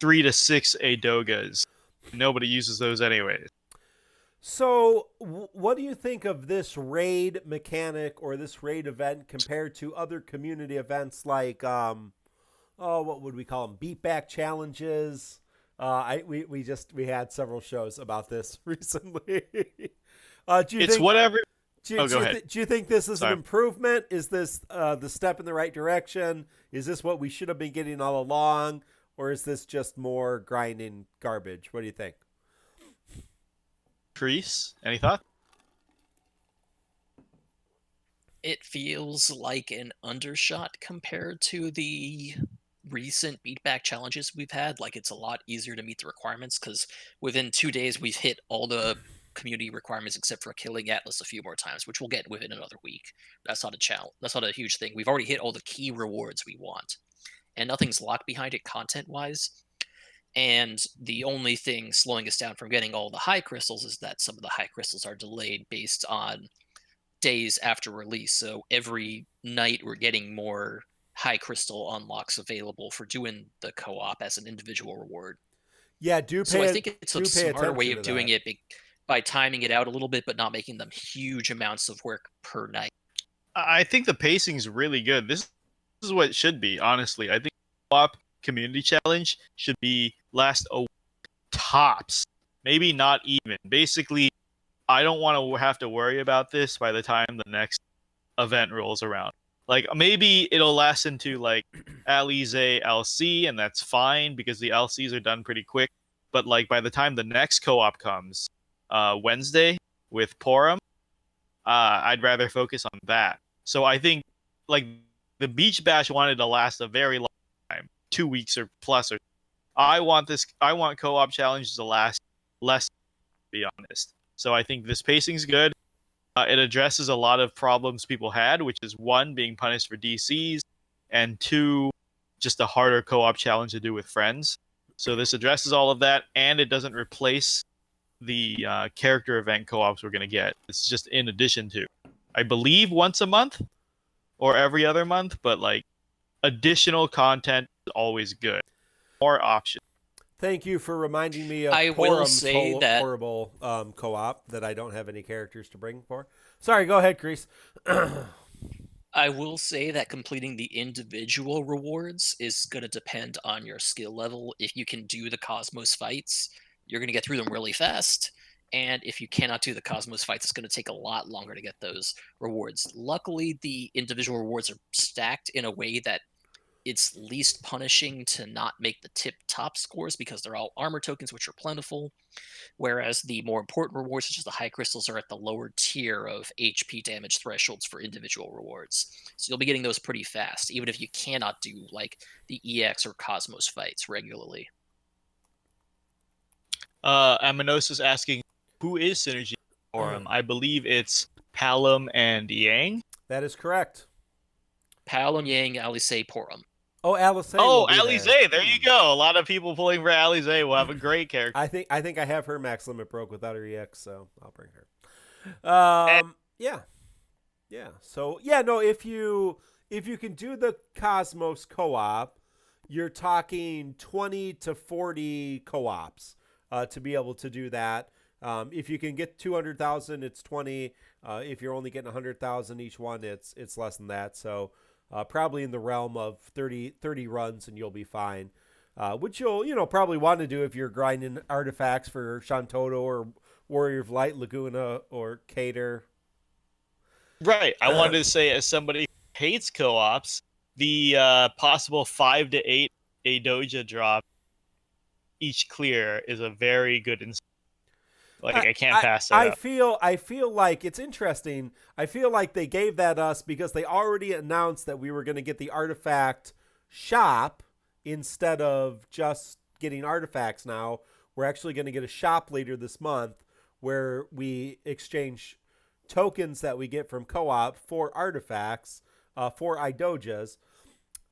3 to 6 Adogas. Nobody uses those anyways. So, what do you think of this raid mechanic or this raid event compared to other community events like, what would we call them? Beatback challenges. We had several shows about this recently. Do you It's think whatever. do, Oh, do go you ahead. do you think this is Sorry. an improvement? Is this the step in the right direction? Is this what we should have been getting all along, or is this just more grinding garbage? What do you think? Crease. Any thoughts? It feels like an undershot compared to the recent beatback challenges we've had. Like it's a lot easier to meet the requirements because within 2 days we've hit all the community requirements except for killing Atlas a few more times, which we'll get within another week. That's not a challenge. That's not a huge thing. We've already hit all the key rewards we want, and nothing's locked behind it content wise. And the only thing slowing us down from getting all the high crystals is that some of the high crystals are delayed based on days after release. So every night we're getting more high crystal unlocks available for doing the co-op as an individual reward. Yeah, So I think it's a smarter way attention of to doing that. it by timing it out a little bit, but not making them huge amounts of work per night. I think the pacing's really good. This is what it should be, honestly. I think co-op community challenge should be last a week tops, maybe not even. Basically, I don't want to have to worry about this by the time the next event rolls around. Like maybe it'll last into like Alize LC, and that's fine because the LCs are done pretty quick. But like by the time the next co-op comes, Wednesday with Porum, I'd rather focus on that. So I think like the Beach Bash wanted to last a very long time, 2 weeks or plus. Or I want this. I want co-op challenges to last less. To be honest. So I think this pacing's good. It addresses a lot of problems people had, which is one, being punished for DCs, and two, just a harder co-op challenge to do with friends. So this addresses all of that, and it doesn't replace the character event co-ops we're going to get. It's just in addition to, I believe, once a month or every other month, but like additional content is always good. More options. Thank you for reminding me of I will Porum's say that horrible co-op that I don't have any characters to bring for. Sorry, go ahead, Crease. I will say that completing the individual rewards is going to depend on your skill level. If you can do the Cosmos fights, you're going to get through them really fast. And if you cannot do the Cosmos fights, it's going to take a lot longer to get those rewards. Luckily, the individual rewards are stacked in a way that it's least punishing to not make the tip top scores because they're all armor tokens, which are plentiful. Whereas the more important rewards, such as the high crystals, are at the lower tier of HP damage thresholds for individual rewards. So you'll be getting those pretty fast, even if you cannot do like the EX or Cosmos fights regularly. Aminosis asking, who is Synergy Forum? I believe it's Palom and Yang. That is correct. Palom, Yang, Alice, Porum. Oh, Alice. Oh, Alize, there you go. A lot of people pulling for Alize will have a great character. I think I have her max limit broke without her EX, so I'll bring her. Yeah. So no, if you can do the Cosmos co-op, you're talking 20 to 40 co-ops to be able to do that. If you can get 200,000, it's 20. If you're only getting 100,000 each one, it's less than that. So probably in the realm of 30 runs, and you'll be fine. Which you'll probably want to do if you're grinding artifacts for Shantoto or Warrior of Light, Laguna, or Cater. Right. I wanted to say, as somebody who hates co-ops, the possible 5 to 8 Doja drop each clear is a very good incentive. I can't pass that up. I feel like it's interesting. I feel like they gave that us because they already announced that we were going to get the artifact shop instead of just getting artifacts now. We're actually going to get a shop later this month where we exchange tokens that we get from co-op for artifacts for Idojas.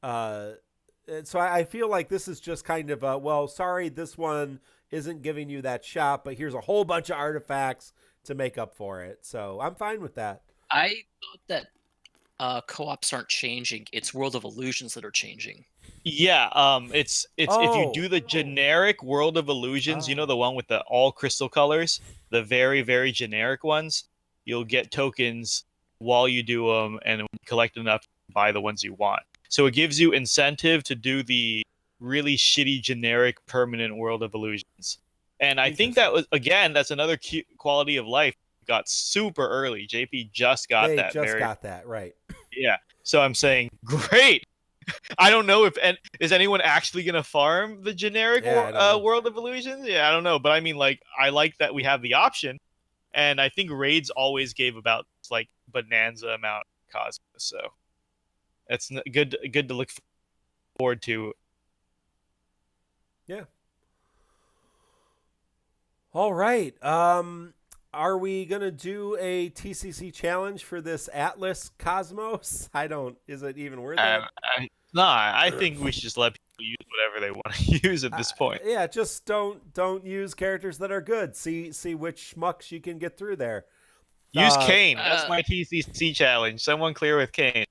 So I feel like this is just kind of sorry, this one isn't giving you that shop, but here's a whole bunch of artifacts to make up for it. So I'm fine with that. I thought that co-ops aren't changing. It's World of Illusions that are changing. Yeah, it's if you do the generic World of Illusions, the one with the all crystal colors, the very, very generic ones, you'll get tokens while you do them, and collect enough to buy the ones you want. So it gives you incentive to do the really shitty generic permanent World of Illusions. And I think that was, again, that's another quality of life. got super early. JP just got They that. just got that, right. Yeah. So I'm saying, great. I don't know if is anyone actually gonna farm the generic World of Illusions. Yeah, I don't know, but I mean, like, I like that we have the option, and I think raids always gave about like bonanza amount of Cosmos, so it's good to look forward to. Yeah. All right. Are we gonna do a TCC challenge for this Atlas Cosmos? I don't. Is it even worth it? I think we should just let people use whatever they want to use at this point. Yeah, just don't use characters that are good. See which schmucks you can get through there. Use Kane. That's my TCC challenge. Someone clear with Kane.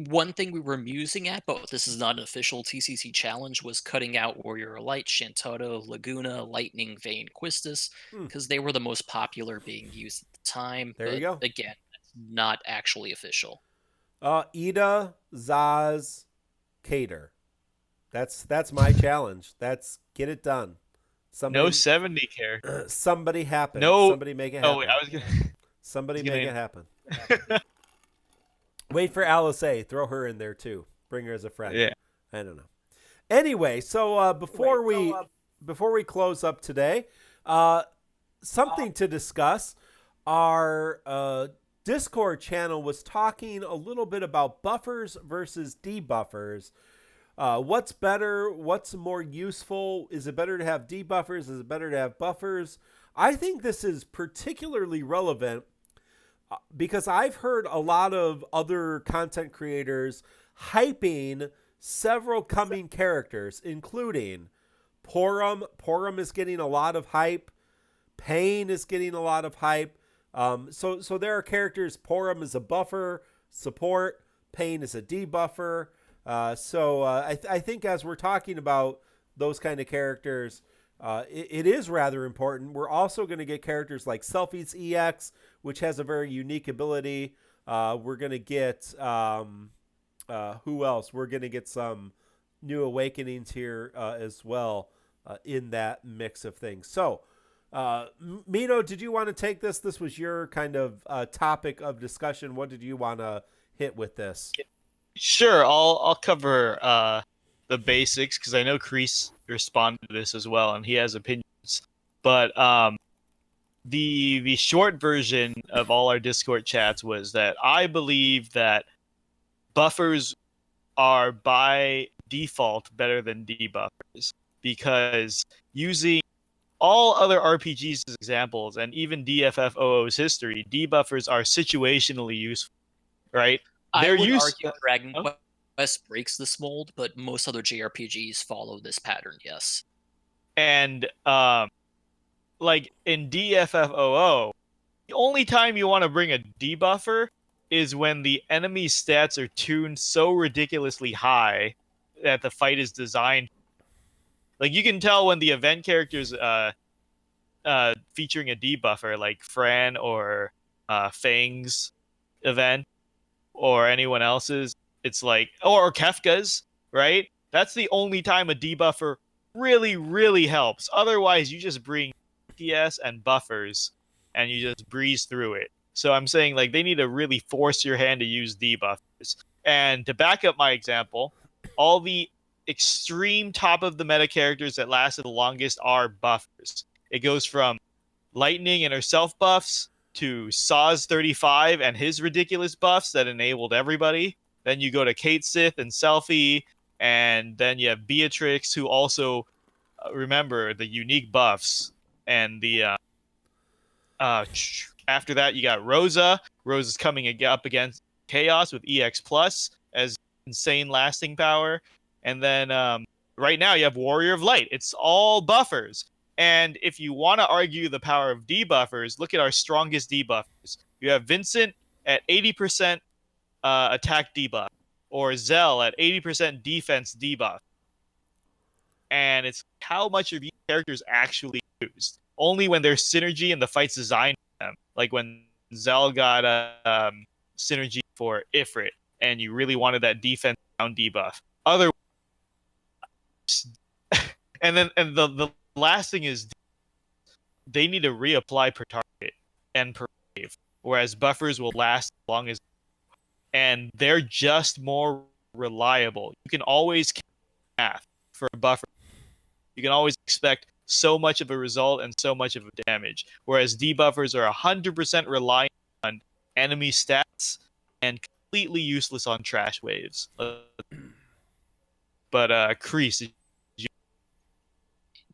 One thing we were musing at, but this is not an official TCC challenge, was cutting out Warrior Light, Shantotto, Laguna, Lightning, Vayne, Quistis, because they were the most popular being used at the time. There you go. Again, that's not actually official. Ida, Zaz, Cater. That's my challenge. That's get it done. No 70 character. Somebody happen. No. Somebody make it happen. Oh, wait, I was gonna. Somebody make it happen. Wait for Alice A. Throw her in there too. Bring her as a friend. Yeah. I don't know. Anyway, so before we close up today, something to discuss. Our Discord channel was talking a little bit about buffers versus debuffers. What's better? What's more useful? Is it better to have debuffers? Is it better to have buffers? I think this is particularly relevant because I've heard a lot of other content creators hyping several coming characters, including Porum. Porum is getting a lot of hype. Pain is getting a lot of hype. So there are characters. Porum is a buffer support. Pain is a debuffer. I think as we're talking about those kind of characters, it is rather important. We're also going to get characters like Selfies EX, which has a very unique ability. We're going to get who else? We're going to get some new awakenings here as well in that mix of things. So, Mino, did you want to take this? This was your kind of topic of discussion. What did you want to hit with this? Sure, I'll cover the basics because I know Kreese responded to this as well, and he has opinions. But the short version of all our Discord chats was that I believe that buffers are by default better than debuffers because using all other RPGs as examples and even DFFOO's history, debuffers are situationally useful, right? I would argue Dragon Quest breaks this mold, but most other JRPGs follow this pattern, yes. And like in DFFOO, the only time you want to bring a debuffer is when the enemy stats are tuned so ridiculously high that the fight is designed. Like you can tell when the event characters featuring a debuffer, like Fran or Fang's event, or anyone else's, it's like, or Kefka's, right? That's the only time a debuffer really, really helps. Otherwise, you just bring TS and buffers, and you just breeze through it. So I'm saying, like, they need to really force your hand to use debuffers. And to back up my example, all the extreme top of the meta characters that lasted the longest are buffers. It goes from Lightning and her self buffs to Saw's 35 and his ridiculous buffs that enabled everybody. Then you go to Kate Sith and Selfie, and then you have Beatrix, who also remember the unique buffs. And the after that, you got Rosa. Rosa's coming up against Chaos with EX Plus as insane lasting power. And then right now you have Warrior of Light. It's all buffers. And if you want to argue the power of debuffers, look at our strongest debuffers. You have Vincent at 80% attack debuff, or Zell at 80% defense debuff. And it's how much of these characters actually used. Only when there's synergy and the fight's designed for them. Like when Zell got a synergy for Ifrit, and you really wanted that defense down debuff. Otherwise, and the last thing is they need to reapply per target. and per wave, whereas buffers will last as long as, and they're just more reliable. You can always math for a buffer. You can always expect so much of a result and so much of a damage, whereas debuffers are 100% reliant on enemy stats and completely useless on trash waves. But Kreese,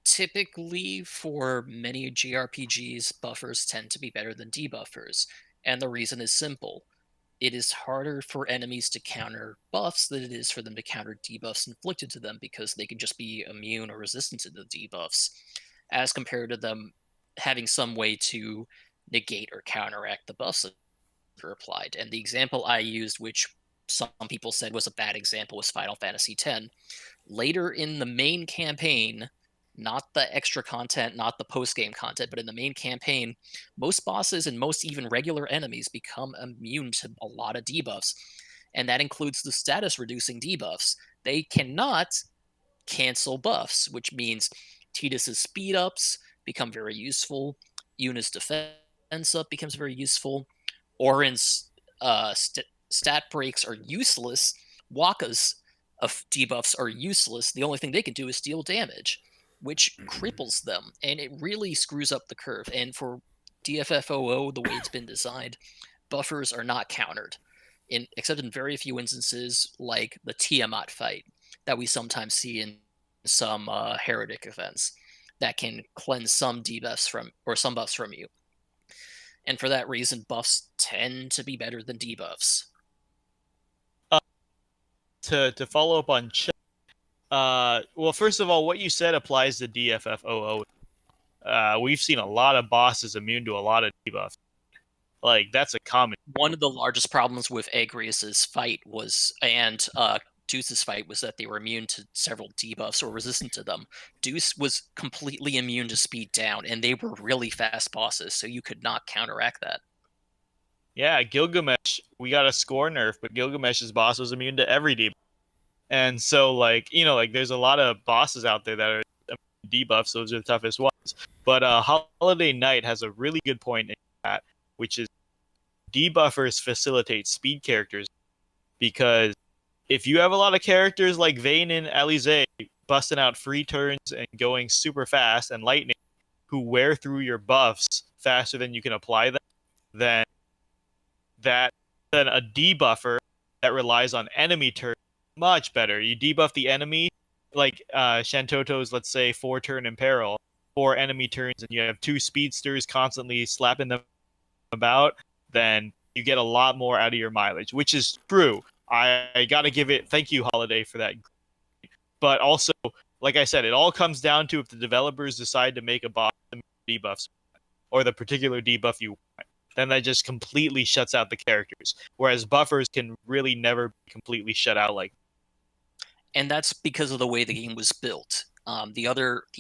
Typically, for many JRPGs, buffers tend to be better than debuffers, and the reason is simple. It is harder for enemies to counter buffs than it is for them to counter debuffs inflicted to them because they can just be immune or resistant to the debuffs, as compared to them having some way to negate or counteract the buffs that are applied. And the example I used, which some people said was a bad example, was Final Fantasy X. Later in the main campaign, not the extra content, not the post game content, but in the main campaign, most bosses and most even regular enemies become immune to a lot of debuffs. And that includes the status reducing debuffs. They cannot cancel buffs, which means Tidus's speed ups become very useful, Yuna's defense up becomes very useful, Orin's stat breaks are useless, Waka's debuffs are useless. The only thing they can do is deal damage, which cripples them, and it really screws up the curve. And for DFFOO, the way it's been designed, buffers are not countered, except in very few instances, like the Tiamat fight that we sometimes see in some heretic events that can cleanse some debuffs from or some buffs from you. And for that reason, buffs tend to be better than debuffs. to follow up on well, first of all, what you said applies to DFFOO. We've seen a lot of bosses immune to a lot of debuffs. Like, that's a common. One of the largest problems with Agrius's fight was, and Deuce's fight, was that they were immune to several debuffs or resistant to them. Deuce was completely immune to speed down, and they were really fast bosses, so you could not counteract that. Yeah, Gilgamesh, we got a score nerf, but Gilgamesh's boss was immune to every debuff. And so, like, you know, like, there's a lot of bosses out there that are debuffs. Those are the toughest ones. But Holiday Knight has a really good point in that, which is debuffers facilitate speed characters, because if you have a lot of characters like Vayne and Alize busting out free turns and going super fast, and Lightning, who wear through your buffs faster than you can apply them, then a debuffer that relies on enemy turns much better. You debuff the enemy, like Shantoto's, let's say, 4-turn Imperil, 4 enemy turns, and you have 2 speedsters constantly slapping them about, then you get a lot more out of your mileage, which is true. I gotta give it, thank you, Holiday, for that. But also, like I said, it all comes down to if the developers decide to make a boss debuffs, or the particular debuff you want, then that just completely shuts out the characters. Whereas buffers can really never be completely shut out like. And that's because of the way the game was built. The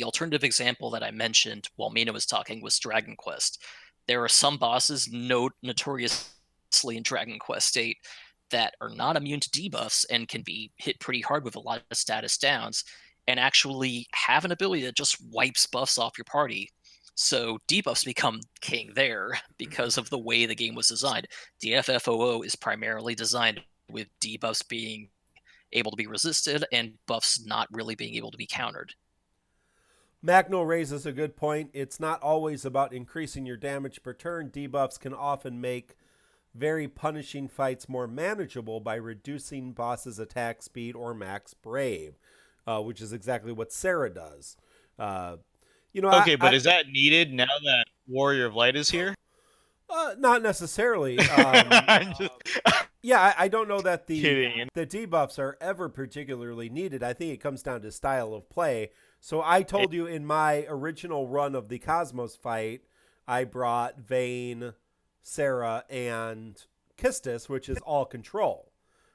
alternative example that I mentioned while Mino was talking was Dragon Quest. There are some bosses notoriously in Dragon Quest VIII that are not immune to debuffs and can be hit pretty hard with a lot of status downs, and actually have an ability that just wipes buffs off your party. So debuffs become king there because of the way the game was designed. DFFOO is primarily designed with debuffs being able to be resisted and buffs not really being able to be countered. Magno raises a good point. It's not always about increasing your damage per turn. Debuffs can often make very punishing fights more manageable by reducing bosses' attack speed or max brave, which is exactly what Sarah does. Okay, but is that needed now that Warrior of Light is here? Not necessarily. Yeah, I don't know that the debuffs are ever particularly needed. I think it comes down to style of play. So I told you in my original run of the Cosmos fight, I brought Vayne, Sarah, and Kistis, which is all control.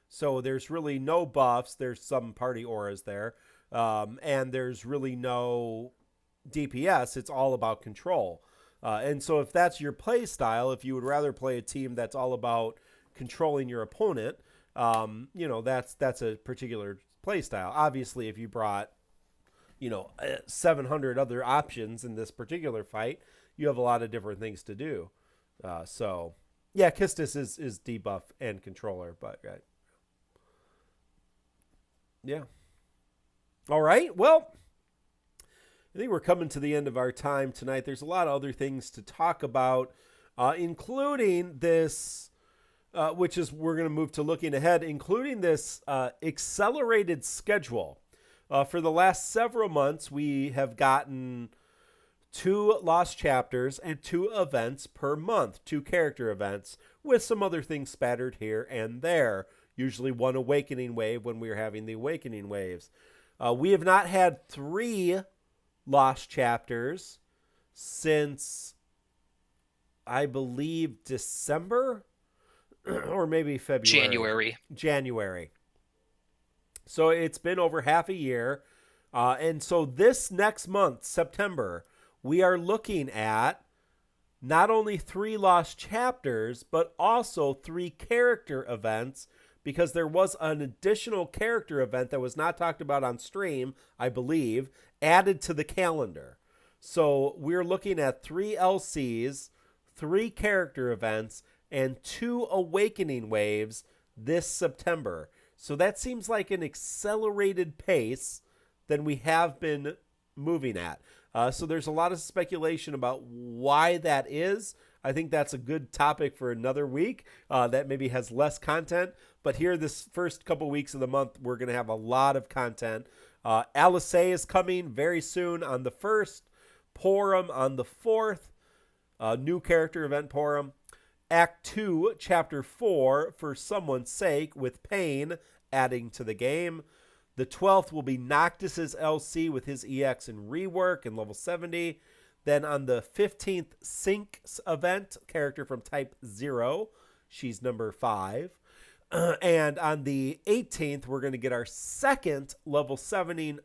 So there's really no buffs. There's some party auras there. And there's really no DPS. It's all about control. And so if that's your play style, if you would rather play a team that's all about controlling your opponent, that's a particular play style. Obviously, if you brought 700 other options in this particular fight, you have a lot of different things to do. So, yeah, Kistis is debuff and controller, but yeah. All right, well, I think we're coming to the end of our time tonight. There's a lot of other things to talk about, including this, which is we're going to move to looking ahead, including this accelerated schedule. For the last several months, we have gotten 2 lost chapters and 2 events per month, 2 character events, with some other things spattered here and there. Usually 1 awakening wave when we are having the awakening waves. We have not had 3 lost chapters since, I believe, December or maybe February. January. So it's been over half a year. And so this next month, September, we are looking at not only 3 lost chapters, but also 3 character events, because there was an additional character event that was not talked about on stream, I believe, added to the calendar. So we're looking at 3 LCs, 3 character events, and 2 awakening waves this September. So that seems like an accelerated pace than we have been moving at. So there's a lot of speculation about why that is. I think that's a good topic for another week that maybe has less content. But here, this first couple weeks of the month, we're going to have a lot of content. Alice is coming very soon on the 1st. Porum on the 4th. New character event Porum. Act 2, Chapter 4, For Someone's Sake, with Pain adding to the game. The 12th will be Noctis's LC with his EX and Rework in level 70. Then on the 15th, Sync's event, character from type 0. She's number 5. And on the 18th, we're going to get our second level 70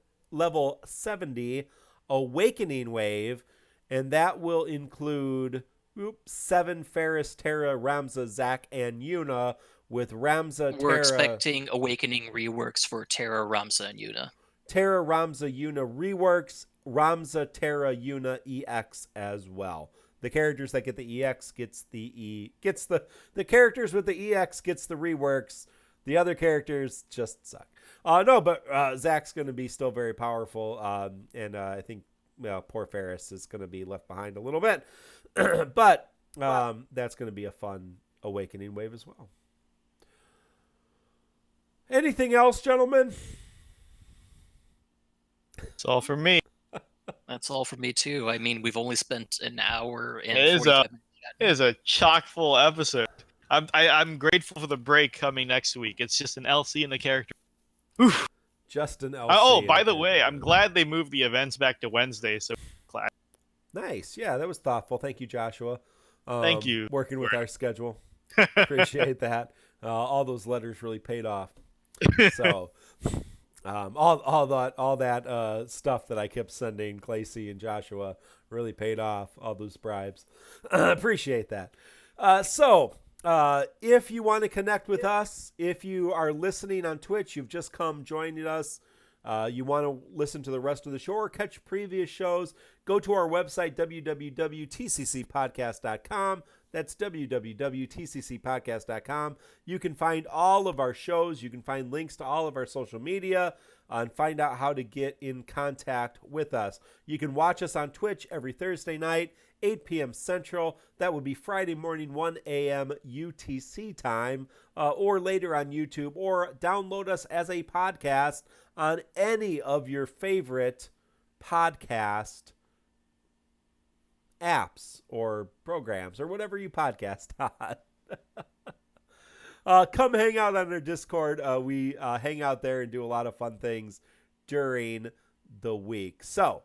Awakening Wave. And that will include 7 Ferris, Terra, Ramza, Zach, and Yuna, with Ramza, Terra... We're expecting Awakening reworks for Terra, Ramza, and Yuna. Terra, Ramza, Yuna reworks, Ramza, Terra, Yuna, EX as well. The characters that get the EX gets the characters with the EX gets the reworks. The other characters just suck. But Zach's going to be still very powerful, and I think poor Ferris is going to be left behind a little bit. But that's going to be a fun awakening wave as well. Anything else, gentlemen? That's all for me. That's all for me, too. I mean, we've only spent an hour and It 45 minutes. It is a chock-full episode. I'm grateful for the break coming next week. It's just an LC and the character. Oof. Just an LC. Oh, by the way, I'm glad they moved the events back to Wednesday. So class. Nice. Yeah, that was thoughtful. Thank you, Joshua. Thank you. Working with our schedule. Appreciate that. All those letters really paid off. So, all that stuff that I kept sending Clacy and Joshua really paid off. All those bribes. Appreciate that. So, if you want to connect with us, if you are listening on Twitch, you've just come joining us, you want to listen to the rest of the show or catch previous shows, go to our website, www.tccpodcast.com. That's www.tccpodcast.com. You can find all of our shows. You can find links to all of our social media and find out how to get in contact with us. You can watch us on Twitch every Thursday night, 8 p.m. Central. That would be Friday morning, 1 a.m. UTC time, or later on YouTube, or download us as a podcast on any of your favorite podcast apps or programs or whatever you podcast on. Come hang out on our Discord. We hang out there and do a lot of fun things during the week. So,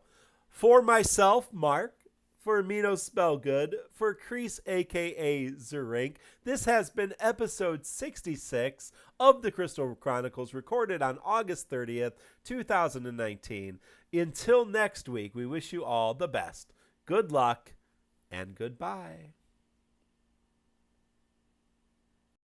for myself, Mark, for Mino Spellgood, for Kreese, a.k.a. Zurink, this has been episode 66 of the Crystal Chronicles, recorded on August 30th, 2019. Until next week, we wish you all the best. Good luck and goodbye.